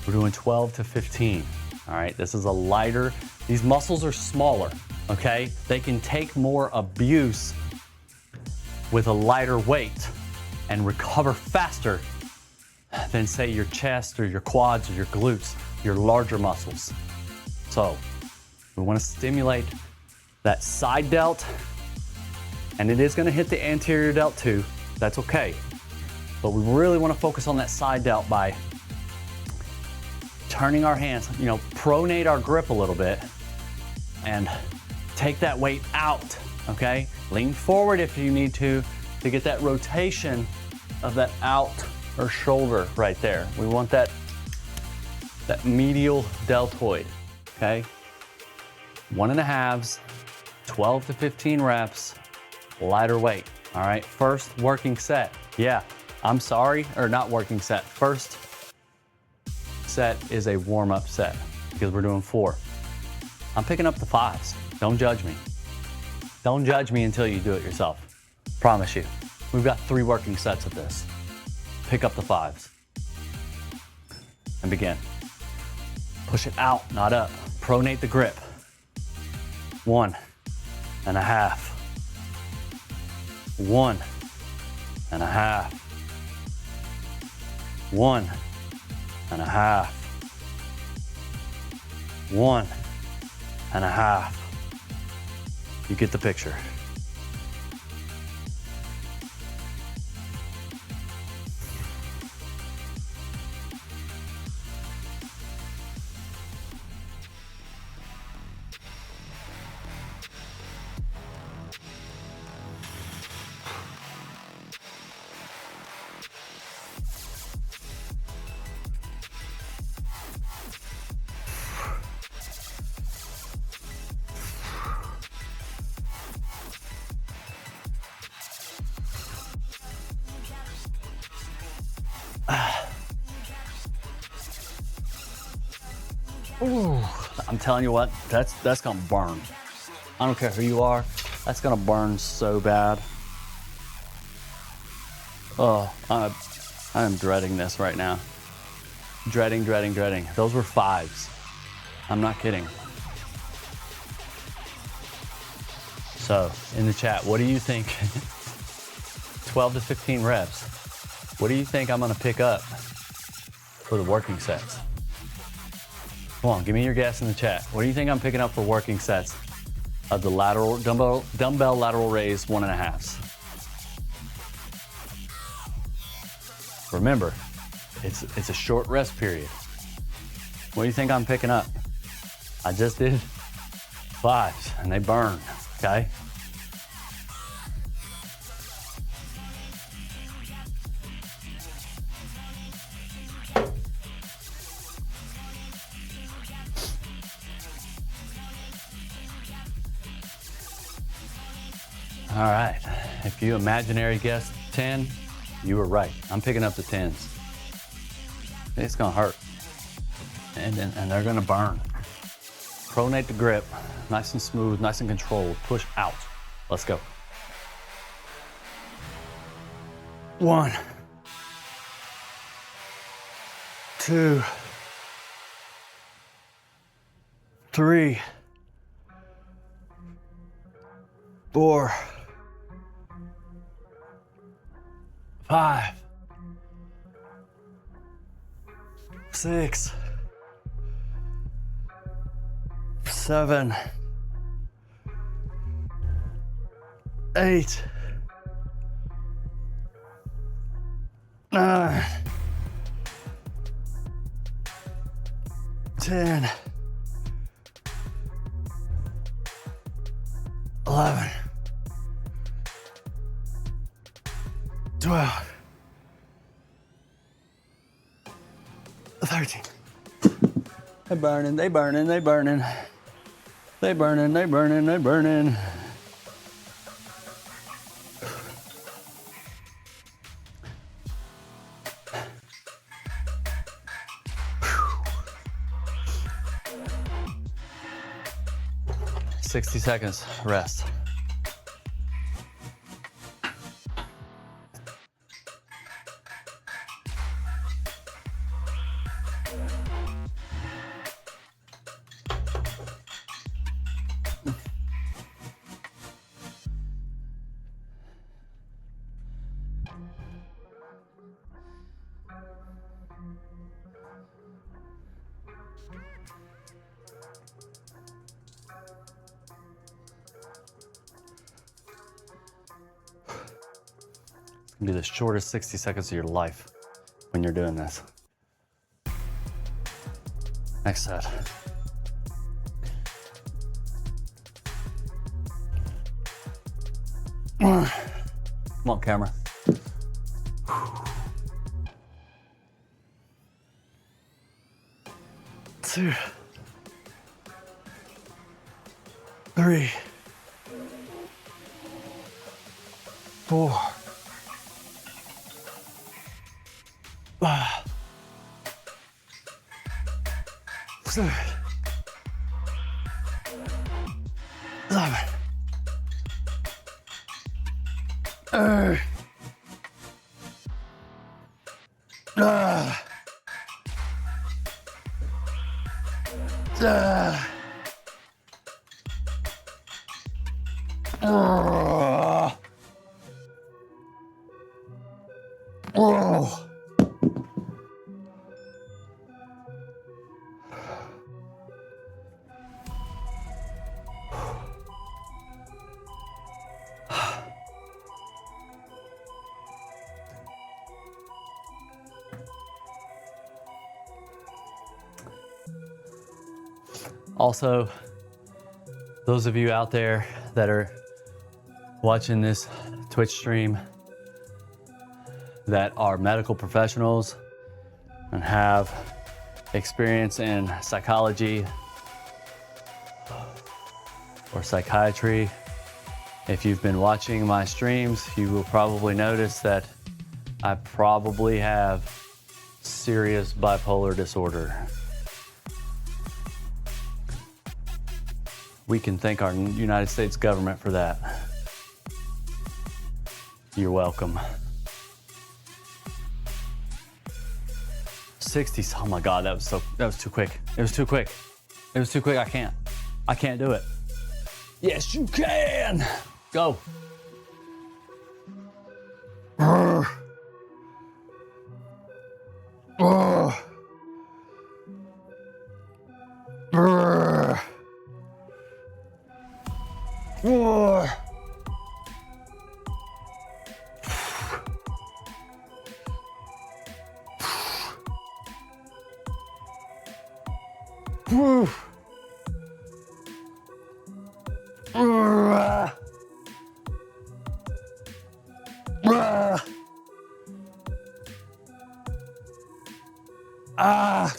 we're doing 12 to 15. All right, this is a lighter, these muscles are smaller, okay? They can take more abuse with a lighter weight and recover faster than say your chest or your quads or your glutes, your larger muscles. So we wanna stimulate that side delt, and it is gonna hit the anterior delt too, that's okay. But we really wanna focus on that side delt by turning our hands, you know, pronate our grip a little bit and take that weight out, okay? Lean forward if you need to get that rotation of that out or shoulder right there. We want that medial deltoid, okay? 1.5s, 12 to 15 reps, lighter weight, all right? First working set, yeah, I'm sorry, or not working set, first set is a warm-up set because we're doing 4. I'm picking up the 5s. Don't judge me. Don't judge me until you do it yourself. Promise you. We've got 3 working sets of this. Pick up the 5s and begin. Push it out, not up. Pronate the grip. 1.5. 1.5. 1.5. 1.5. You get the picture. Ooh, I'm telling you what, that's gonna burn. I don't care who you are, that's gonna burn so bad. Oh, I am dreading this right now. Dreading. Those were 5s. I'm not kidding. So, in the chat, what do you think? 12 to 15 reps. What do you think I'm gonna pick up for the working sets? Come on, give me your guess in the chat. What do you think I'm picking up for working sets of the lateral dumbbell lateral raise 1.5s? Remember, it's a short rest period. What do you think I'm picking up? I just did 5s and they burn, okay? All right, if you imaginary guessed 10, you were right. I'm picking up the 10s. It's gonna hurt. and they're gonna burn. Pronate the grip, nice and smooth, nice and controlled. Push out. Let's go. 1, 2, 3, 4, 5, 6, 7, 8, 9, 10, 11, 12, 13. They burning, they burning, they burning. They burning, they burning, they burning. Whew. 60 seconds, rest. Be the shortest 60 seconds of your life when you're doing this. Next set. Come on, camera. 2, 3, 4, 5, 6, 7, 8, 9, 10. Also, those of you out there that are watching this Twitch stream that are medical professionals and have experience in psychology or psychiatry, if you've been watching my streams, you will probably notice that I probably have serious bipolar disorder. We can thank our United States government for that. You're welcome. 60, oh my God, that was too quick. It was too quick. It was too quick, I can't do it. Yes, you can. Go.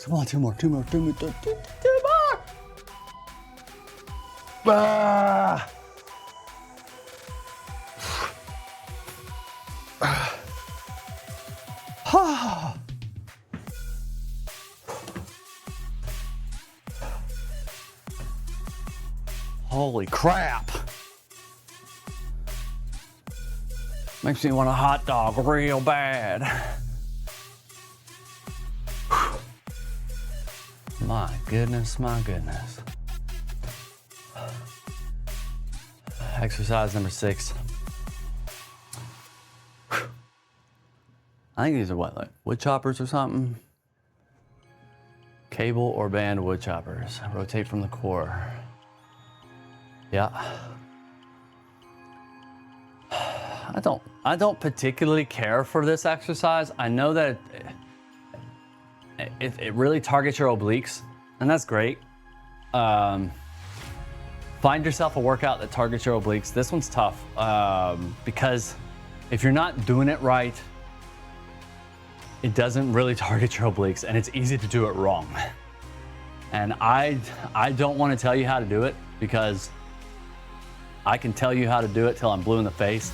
Come on, two more. Holy crap. Makes me want a hot dog real bad. Whew. My goodness, my goodness. Exercise number 6. Whew. I think these are what, like wood choppers or something? Cable or band wood choppers. Rotate from the core. Yeah. I don't particularly care for this exercise. I know that it really targets your obliques, and that's great. Find yourself a workout that targets your obliques. This one's tough because if you're not doing it right, it doesn't really target your obliques, and it's easy to do it wrong. And I don't want to tell you how to do it because I can tell you how to do it till I'm blue in the face,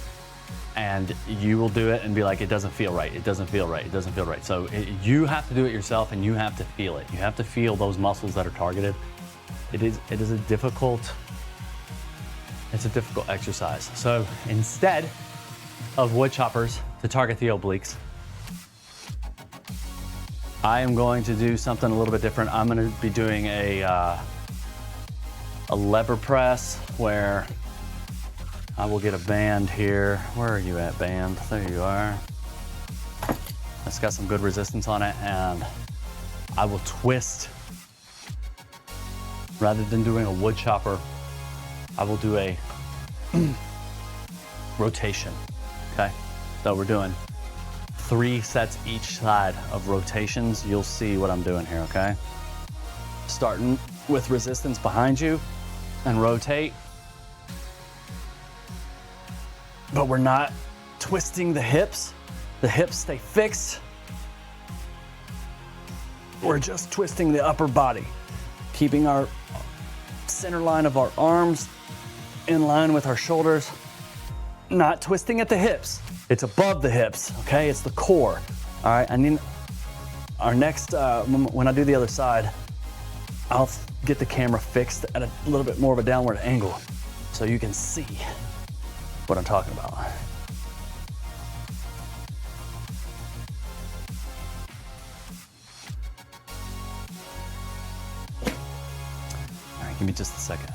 and you will do it and be like, it doesn't feel right, it doesn't feel right, it doesn't feel right. So you have to do it yourself, and you have to feel it. You have to feel those muscles that are targeted. It is a difficult exercise. So instead of wood choppers to target the obliques, I am going to do something a little bit different. I'm going to be doing a lever press where I will get a band here. Where are you at, band? There you are. It's got some good resistance on it, and I will twist. Rather than doing a wood chopper, I will do a rotation, okay? So we're doing 3 sets each side of rotations. You'll see what I'm doing here, okay? Starting with resistance behind you and rotate. But we're not twisting the hips. The hips stay fixed. We're just twisting the upper body, keeping our center line of our arms in line with our shoulders, not twisting at the hips. It's above the hips, okay? It's the core, all right? And then our next, when I do the other side, I'll get the camera fixed at a little bit more of a downward angle so you can see what I'm talking about. All right, give me just a second.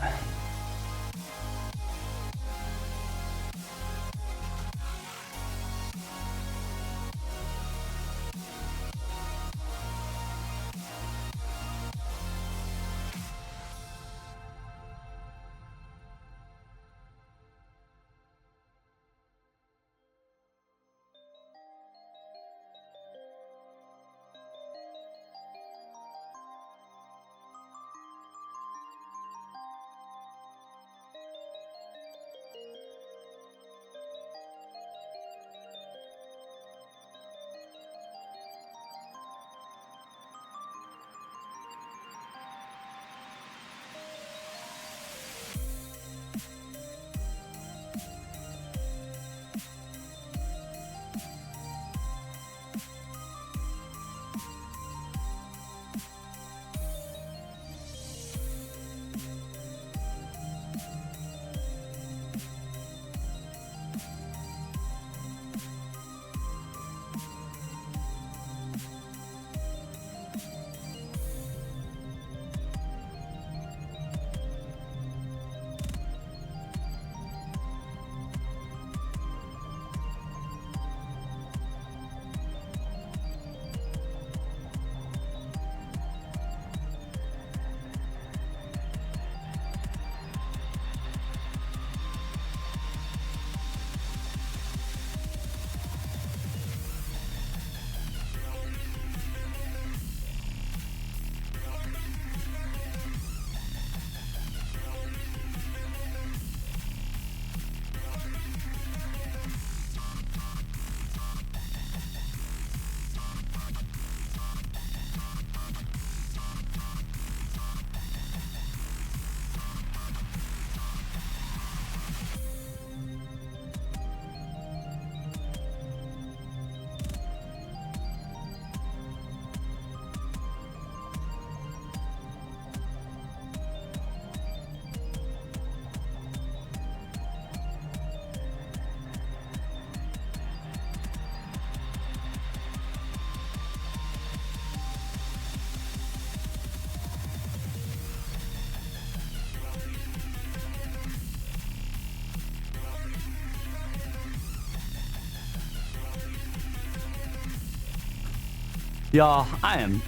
Y'all, I'm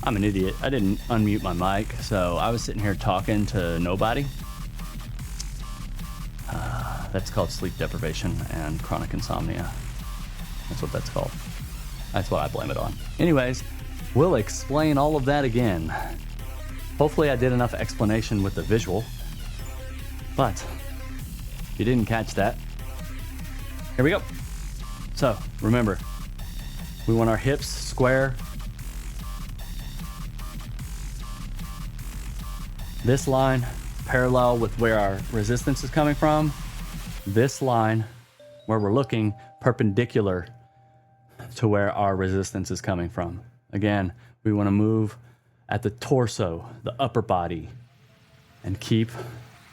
an idiot. I didn't unmute my mic, so I was sitting here talking to nobody. That's called sleep deprivation and chronic insomnia. That's what that's called. That's what I blame it on. Anyways, we'll explain all of that again. Hopefully I did enough explanation with the visual, but if you didn't catch that, here we go. So remember, we want our hips square. This line parallel with where our resistance is coming from. This line where we're looking perpendicular to where our resistance is coming from. Again, we want to move at the torso, the upper body, and keep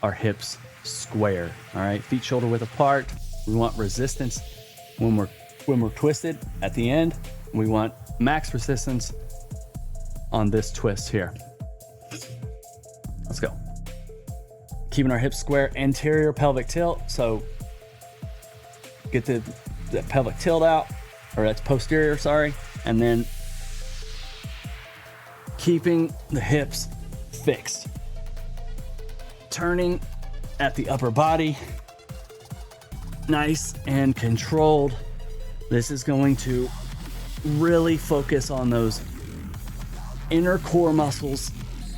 our hips square. All right, feet shoulder width apart. We want resistance when we're twisted at the end. We want max resistance on this twist here. Let's go. Keeping our hips square, anterior pelvic tilt. So get the pelvic tilt out, or that's posterior, sorry. And then keeping the hips fixed. Turning at the upper body, nice and controlled. This is going to really focus on those inner core muscles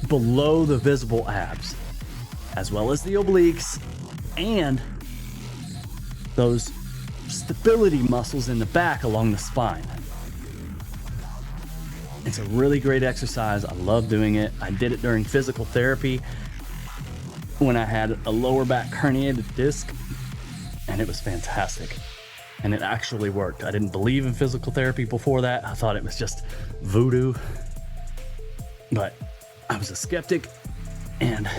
below the visible abs, as well as the obliques and those stability muscles in the back along the spine. It's a really great exercise. I love doing it. I did it during physical therapy when I had a lower back herniated disc, and it was fantastic. And it actually worked. I didn't believe in physical therapy before that. I thought it was just voodoo. But I was a skeptic, and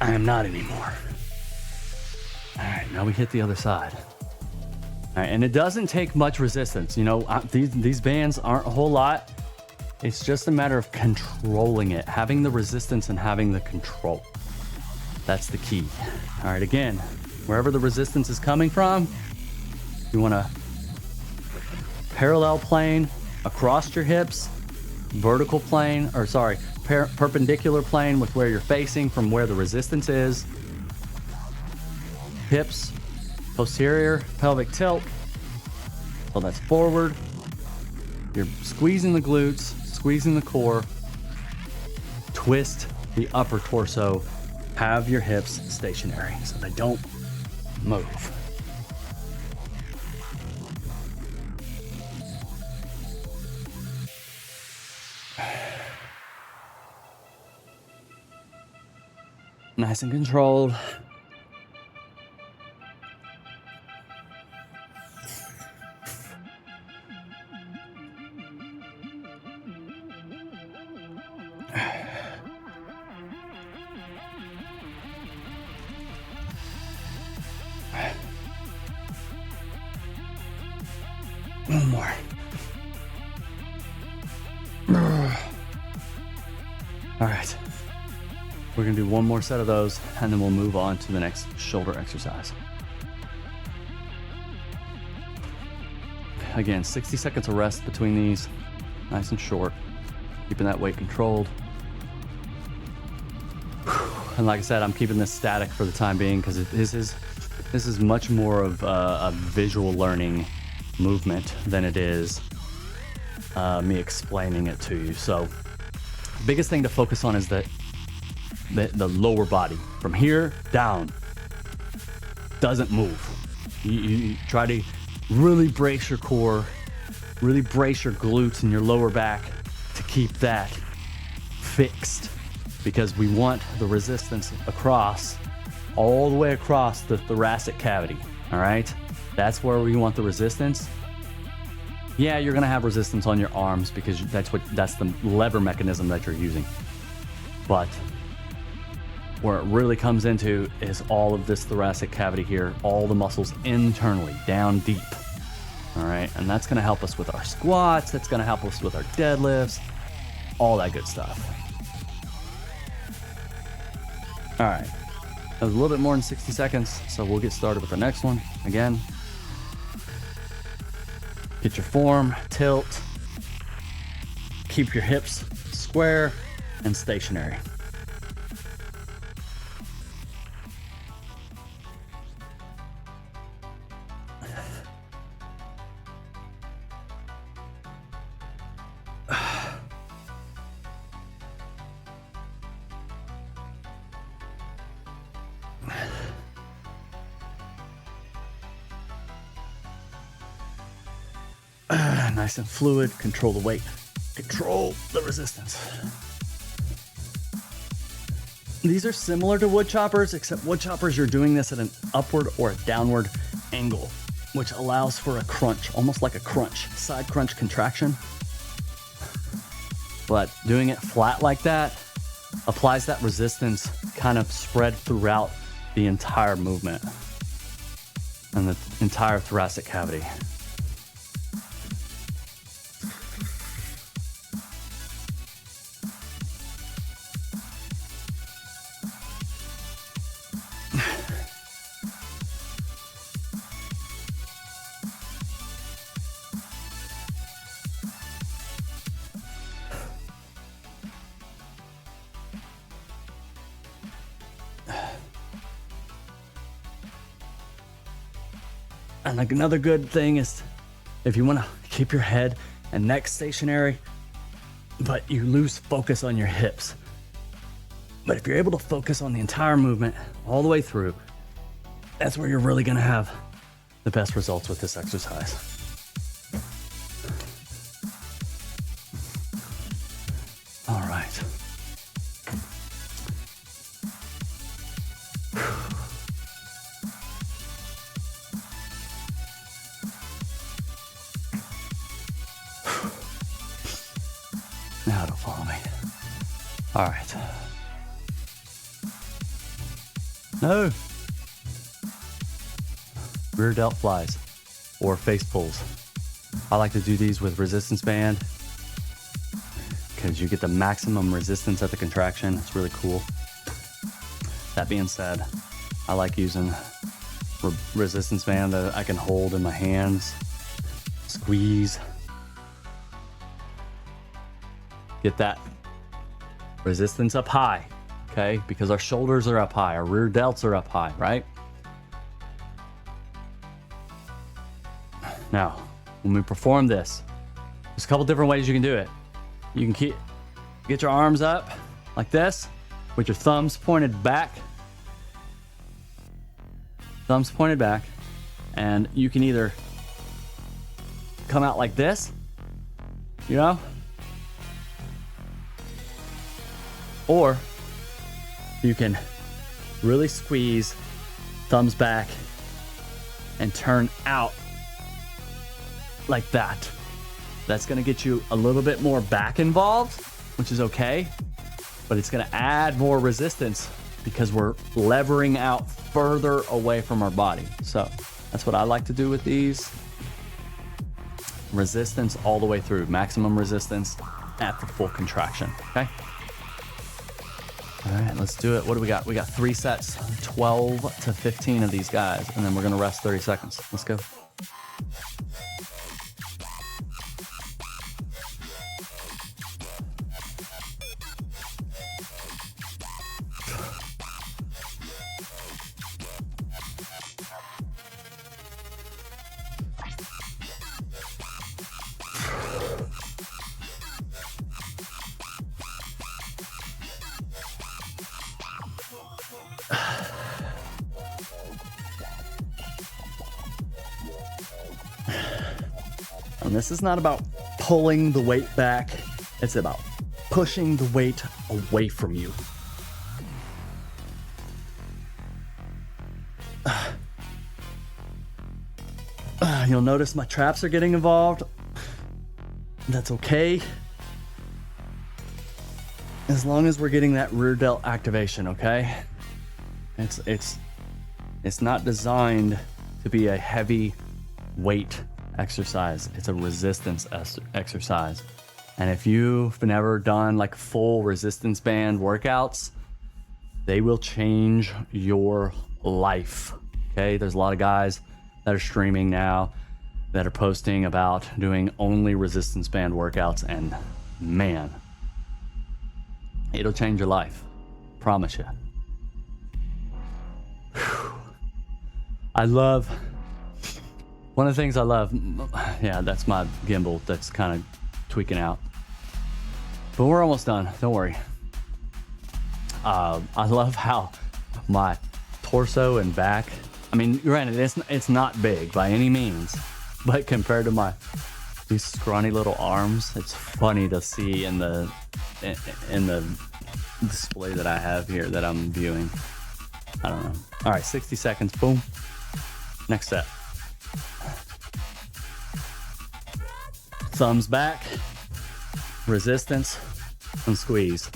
I am not anymore. All right, now we hit the other side. All right, and it doesn't take much resistance. You know, these bands aren't a whole lot. It's just a matter of controlling it, having the resistance and having the control. That's the key. All right, again, wherever the resistance is coming from, you want to parallel plane across your hips, vertical plane, or sorry, perpendicular plane with where you're facing from where the resistance is. Hips, posterior, pelvic tilt. So that's forward. You're squeezing the glutes, squeezing the core. Twist the upper torso. Have your hips stationary so they don't move. Nice and controlled. One more. All right. We're gonna do one more set of those, and then we'll move on to the next shoulder exercise. Again, 60 seconds of rest between these, nice and short, keeping that weight controlled. And like I said, I'm keeping this static for the time being because this is much more of a visual learning movement than it is me explaining it to you. So biggest thing to focus on is the lower body. From here down doesn't move. You try to really brace your core, really brace your glutes and your lower back to keep that fixed, because we want the resistance across, all the way across the thoracic cavity. All right, that's where we want the resistance. Yeah, you're gonna have resistance on your arms because that's the lever mechanism that you're using. But where it really comes into is all of this thoracic cavity here, all the muscles internally, down deep. All right, and that's gonna help us with our squats, that's gonna help us with our deadlifts, all that good stuff. All right, that was a little bit more than 60 seconds, so we'll get started with the next one. Again, Get your form, tilt, keep your hips square and stationary. Nice and fluid, control the weight, control the resistance. These are similar to wood choppers, except wood choppers, you're doing this at an upward or a downward angle, which allows for a crunch, almost like a crunch, side crunch contraction. But doing it flat like that applies that resistance kind of spread throughout the entire movement and the entire thoracic cavity. And like another good thing is if you want to keep your head and neck stationary, but you lose focus on your hips. But if you're able to focus on the entire movement all the way through, that's where you're really going to have the best results with this exercise. All right. Now don't follow me. All right. No. Rear delt flies or face pulls. I like to do these with resistance band because you get the maximum resistance at the contraction. It's really cool. That being said, I like using resistance band that I can hold in my hands, squeeze. Get that resistance up high, okay? Because our shoulders are up high, our rear delts are up high, right? Now, when we perform this, there's a couple different ways you can do it. You can get your arms up like this with your thumbs pointed back. Thumbs pointed back. And you can either come out like this, you know? Or you can really squeeze, thumbs back, and turn out like that. That's gonna get you a little bit more back involved, which is okay, but it's gonna add more resistance because we're levering out further away from our body. So that's what I like to do with these. Resistance all the way through, maximum resistance at the full contraction, okay? All right, let's do it. What do we got? We got 3 sets, 12 to 15 of these guys, and then we're gonna rest 30 seconds. Let's go. And this is not about pulling the weight back, it's about pushing the weight away from you. You'll notice my traps are getting involved. That's okay. As long as we're getting that rear delt activation, okay? It's not designed to be a heavy weight exercise. It's a resistance exercise. And if you've never done like full resistance band workouts, they will change your life. Okay, there's a lot of guys that are streaming now that are posting about doing only resistance band workouts, and man, it'll change your life. Promise you. I love, one of the things I love, yeah, that's my gimbal that's kind of tweaking out. But we're almost done, don't worry. I love how my torso and back, I mean, granted, it's not big by any means, but compared to these scrawny little arms, it's funny to see in the display that I have here that I'm viewing. I don't know. All right, 60 seconds, boom. Next set. Thumbs back, resistance, and squeeze.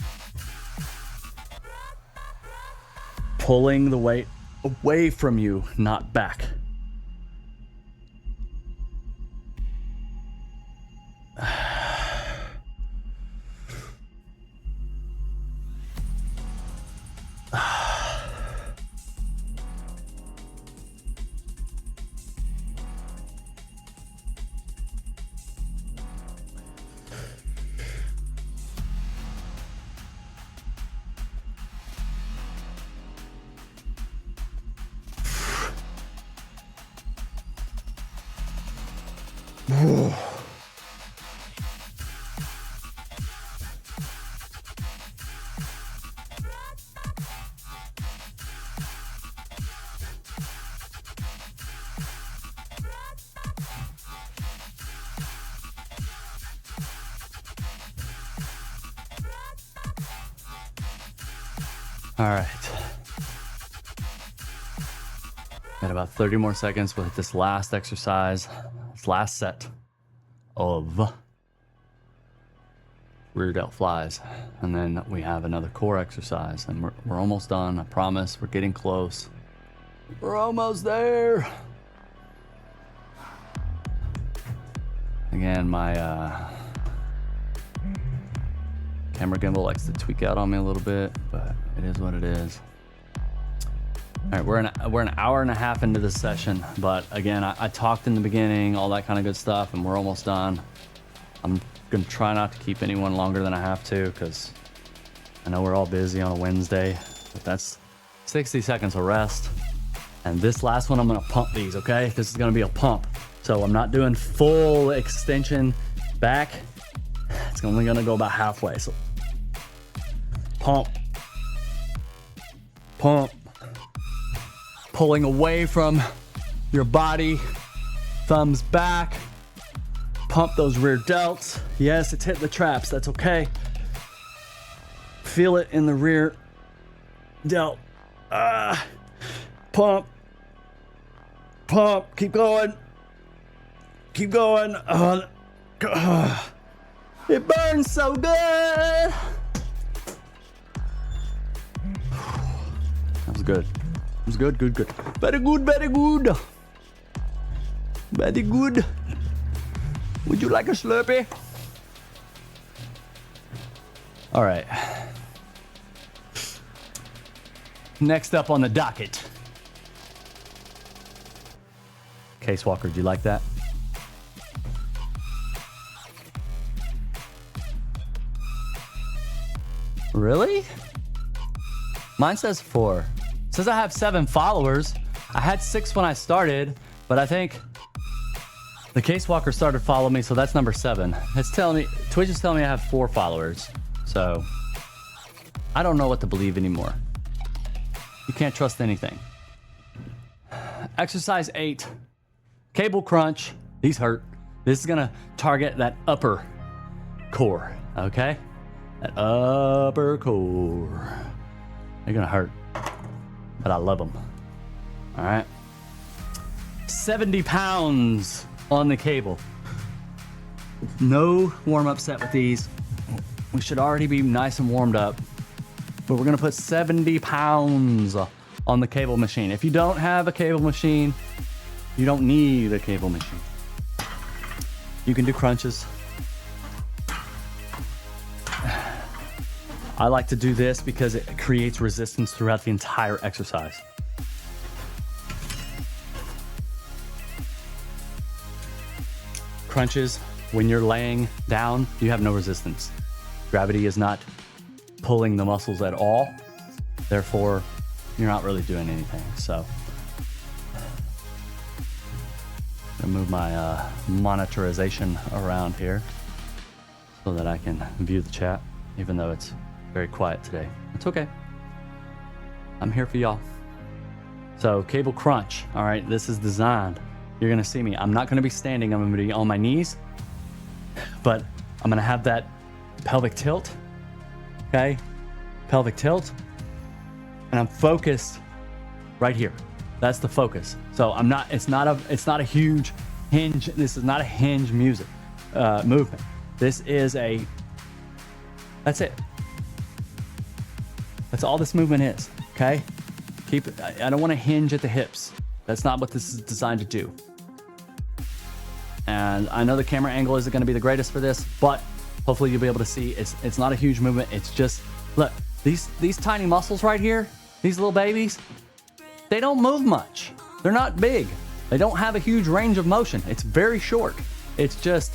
Pulling the weight away from you, not back. All right. Got about 30 more seconds with this last exercise, this last set of rear delt flies. And then we have another core exercise, and we're almost done. I promise. We're getting close. We're almost there. Again, my camera gimbal likes to tweak out on me a little bit, but it is what it is. All right, we're an hour and a half into this session, but again, I talked in the beginning, all that kind of good stuff, and we're almost done. I'm gonna try not to keep anyone longer than I have to, because I know we're all busy on a Wednesday, but that's 60 seconds of rest. And this last one, I'm gonna pump these, okay? This is gonna be a pump. So I'm not doing full extension back. It's only gonna go about halfway, so pump, pump, pulling away from your body, thumbs back, pump those rear delts. Yes, it's hitting the traps, that's okay. Feel it in the rear delt. Pump, pump, keep going, keep going. It burns so good. That was good. It was good, good, good. Very good, very good. Very good. Would you like a Slurpee? All right. Next up on the docket. Case Walker, do you like that? Really? Mine says 4. It says I have 7 followers. I had 6 when I started, but I think the Case Walker started following me, so that's number 7. It's telling me, Twitch is telling me I have 4 followers. So I don't know what to believe anymore. You can't trust anything. Exercise 8. Cable crunch. These hurt. This is gonna target that upper core, okay? That upper core. They're gonna hurt, but I love them. All right. 70 pounds on the cable. No warm-up set with these. We should already be nice and warmed up, but we're gonna put 70 pounds on the cable machine. If you don't have a cable machine, you don't need a cable machine. You can do crunches. I like to do this because it creates resistance throughout the entire exercise. crunches, when you're laying down, you have no resistance. Gravity is not pulling the muscles at all. Therefore, you're not really doing anything. So, I'm gonna move my monitorization around here so that I can view the chat, even though it's very quiet today. It's okay. I'm here for y'all. So, cable crunch. All right, this is designed. You're gonna see me. I'm not gonna be standing. I'm gonna be on my knees, but I'm gonna have that pelvic tilt. Okay, pelvic tilt, and I'm focused right here. That's the focus. So I'm not. It's not a huge hinge. This is not a hinge movement. This is a. That's it. That's all this movement is. Okay. Keep it. I don't want to hinge at the hips. That's not what this is designed to do. And I know the camera angle isn't going to be the greatest for this, but hopefully you'll be able to see. It's not a huge movement. It's just, look, these tiny muscles right here, these little babies, they don't move much. They're not big. They don't have a huge range of motion. It's very short. It's just,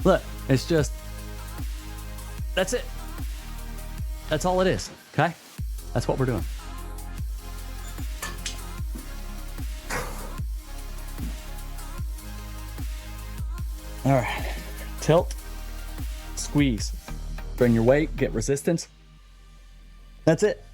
look, it's just, that's it. That's all it is, okay? That's what we're doing. All right, tilt, squeeze. Bring your weight, get resistance. That's it.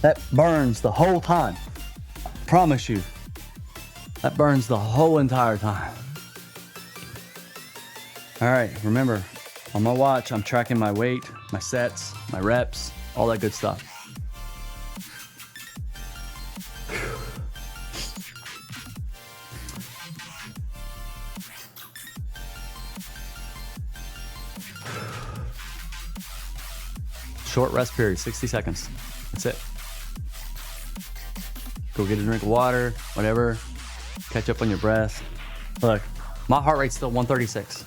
That burns the whole time. I promise you. That burns the whole entire time. All right, remember, on my watch, I'm tracking my weight, my sets, my reps, all that good stuff. Short rest period, 60 seconds. That's it. Go get a drink of water, whatever. Catch up on your breath. Look, my heart rate's still 136.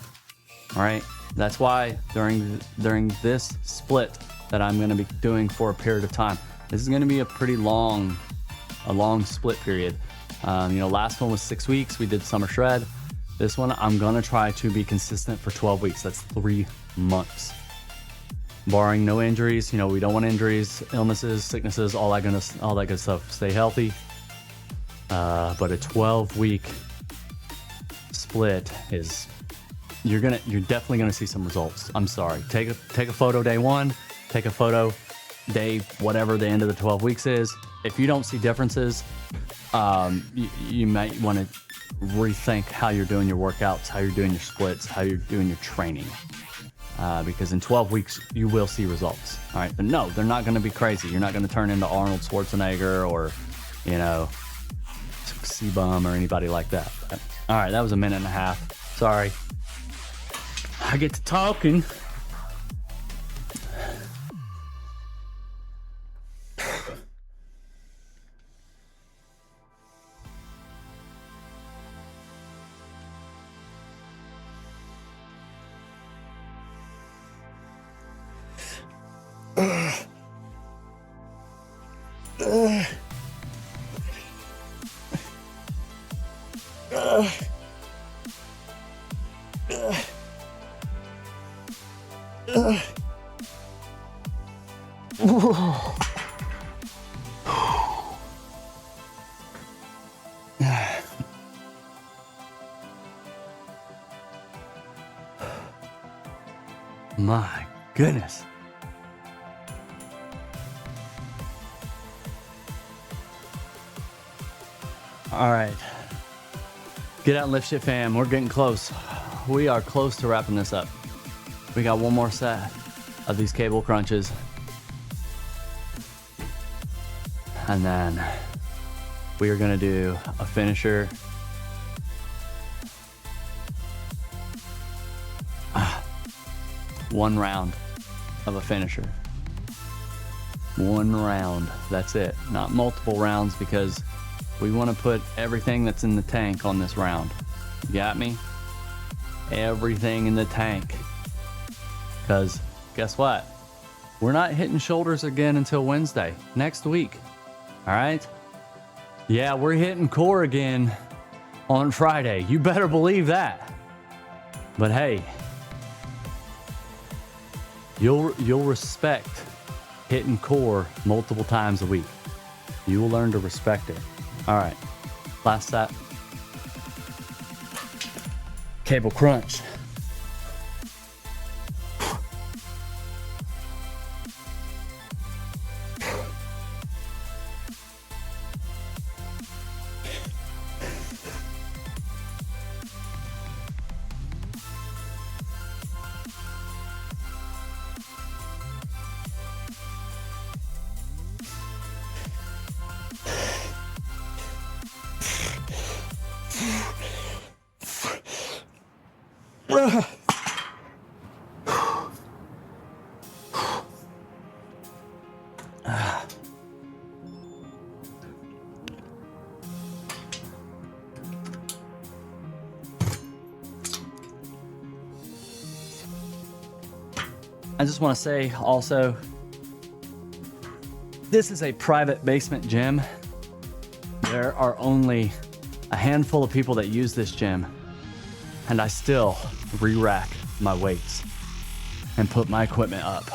All right. That's why during this split that I'm going to be doing for a period of time, this is going to be a pretty long split period. Last one was 6 weeks. We did summer shred. This one, I'm going to try to be consistent for 12 weeks. That's 3 months. Barring no injuries, we don't want injuries, illnesses, sicknesses, all that good stuff. Stay healthy. But a 12-week split is, you're definitely gonna see some results. I'm sorry. Take a photo day 1. Take a photo day whatever the end of the 12 weeks is. If you don't see differences, you might want to rethink how you're doing your workouts, how you're doing your splits, how you're doing your training. Because in 12 weeks, you will see results. All right. But no, they're not going to be crazy. You're not going to turn into Arnold Schwarzenegger or, C-Bum or anybody like that. But, all right. That was a minute and a half. Sorry. I get to talking. My goodness. All right. Get out and lift shit, fam. We're getting close. We are close to wrapping this up. We got one more set of these cable crunches. And then we are going to do a finisher. One round of a finisher. 1 round. That's it. Not multiple rounds, because we want to put everything that's in the tank on this round. You got me? Everything in the tank. Because guess what? We're not hitting shoulders again until Wednesday, next week. All right? Yeah, we're hitting core again on Friday. You better believe that. But hey, you'll respect hitting core multiple times a week. You will learn to respect it. All right, last set. Cable crunch. I just want to say also, this is a private basement gym. There are only a handful of people that use this gym, and I still re-rack my weights and put my equipment up.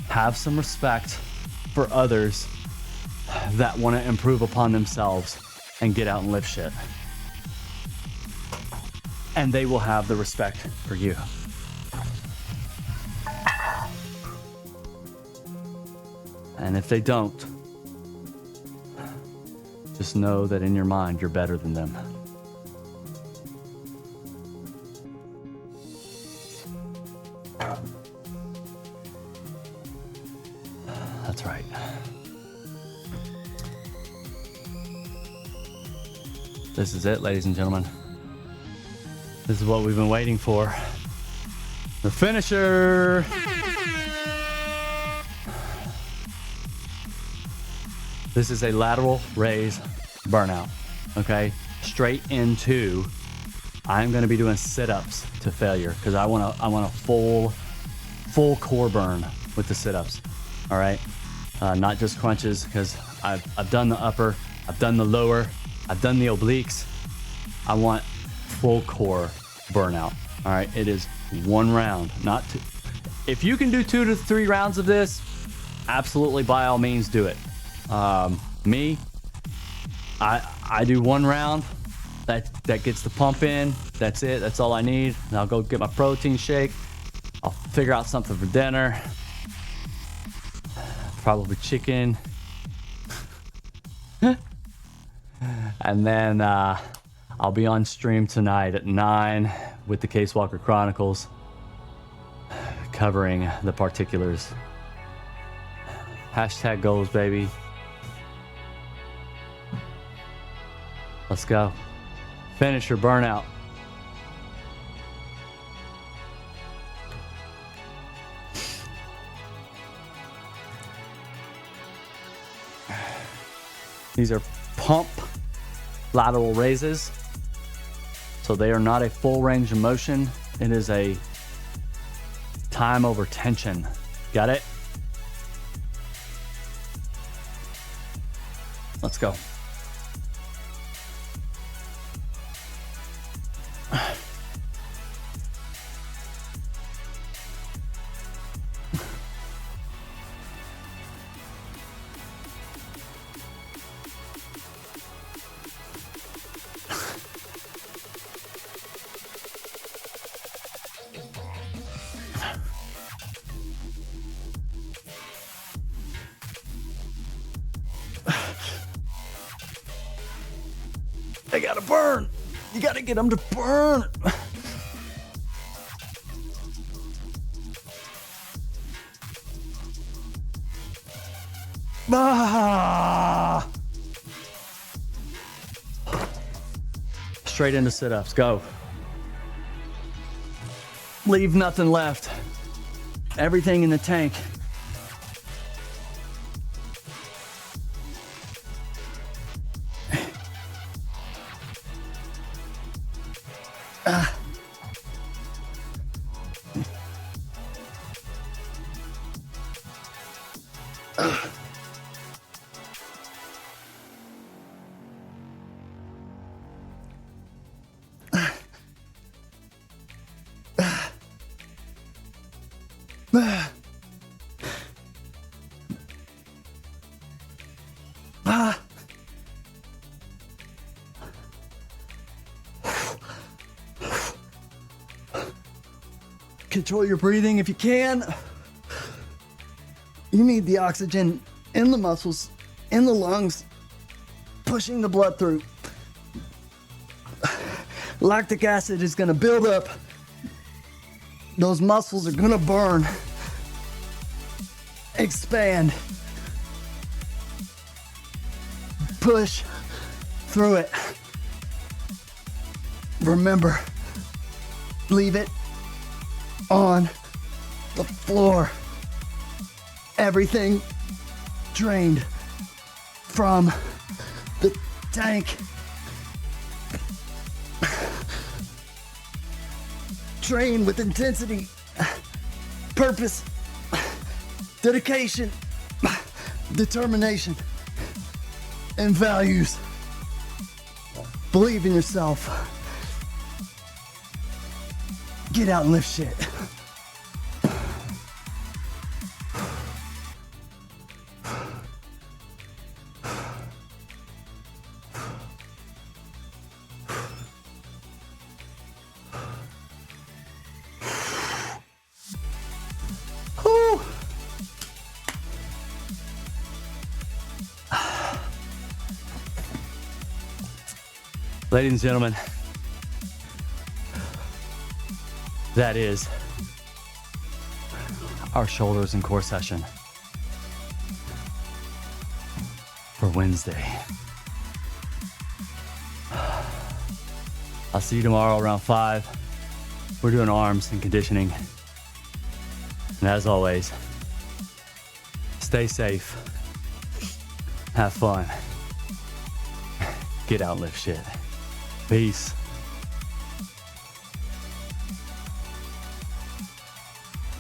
Have some respect for others that want to improve upon themselves and get out and lift shit. And they will have the respect for you. And if they don't, just know that in your mind, you're better than them. That's right. This is it, ladies and gentlemen. This is what we've been waiting for. The finisher. This is a lateral raise burnout, okay? Straight into, I'm gonna be doing sit-ups to failure, because I want a full core burn with the sit-ups, all right? Not just crunches, because I've done the upper, I've done the lower, I've done the obliques. I want full core burnout, all right? It is 1 round, not 2. If you can do 2 to 3 rounds of this, absolutely, by all means, do it. Me, I do 1 round. That gets the pump in. That's it. That's all I need. And I'll go get my protein shake. I'll figure out something for dinner. Probably chicken. And then I'll be on stream tonight at 9 with the Case Walker Chronicles, covering the particulars. Hashtag goals, baby. Let's go. Finish your burnout. These are pump lateral raises. So they are not a full range of motion. It is a time over tension. Got it? Let's go. They gotta burn. You gotta get them to burn. Ah. Straight into sit-ups. Go. Leave nothing left. Everything in the tank. Control your breathing if you can. You need the oxygen in the muscles, in the lungs, pushing the blood through. Lactic acid is gonna build up. Those muscles are gonna burn, expand, push through it. Remember, leave it on the floor. Everything drained from the tank. Train with intensity, purpose, dedication, determination, and values. Believe in yourself. Get out and lift shit. Whew. Ladies and gentlemen, that is our shoulders and core session for Wednesday. I'll see you tomorrow around 5. We're doing arms and conditioning. And as always, stay safe, have fun, get out and lift shit. Peace.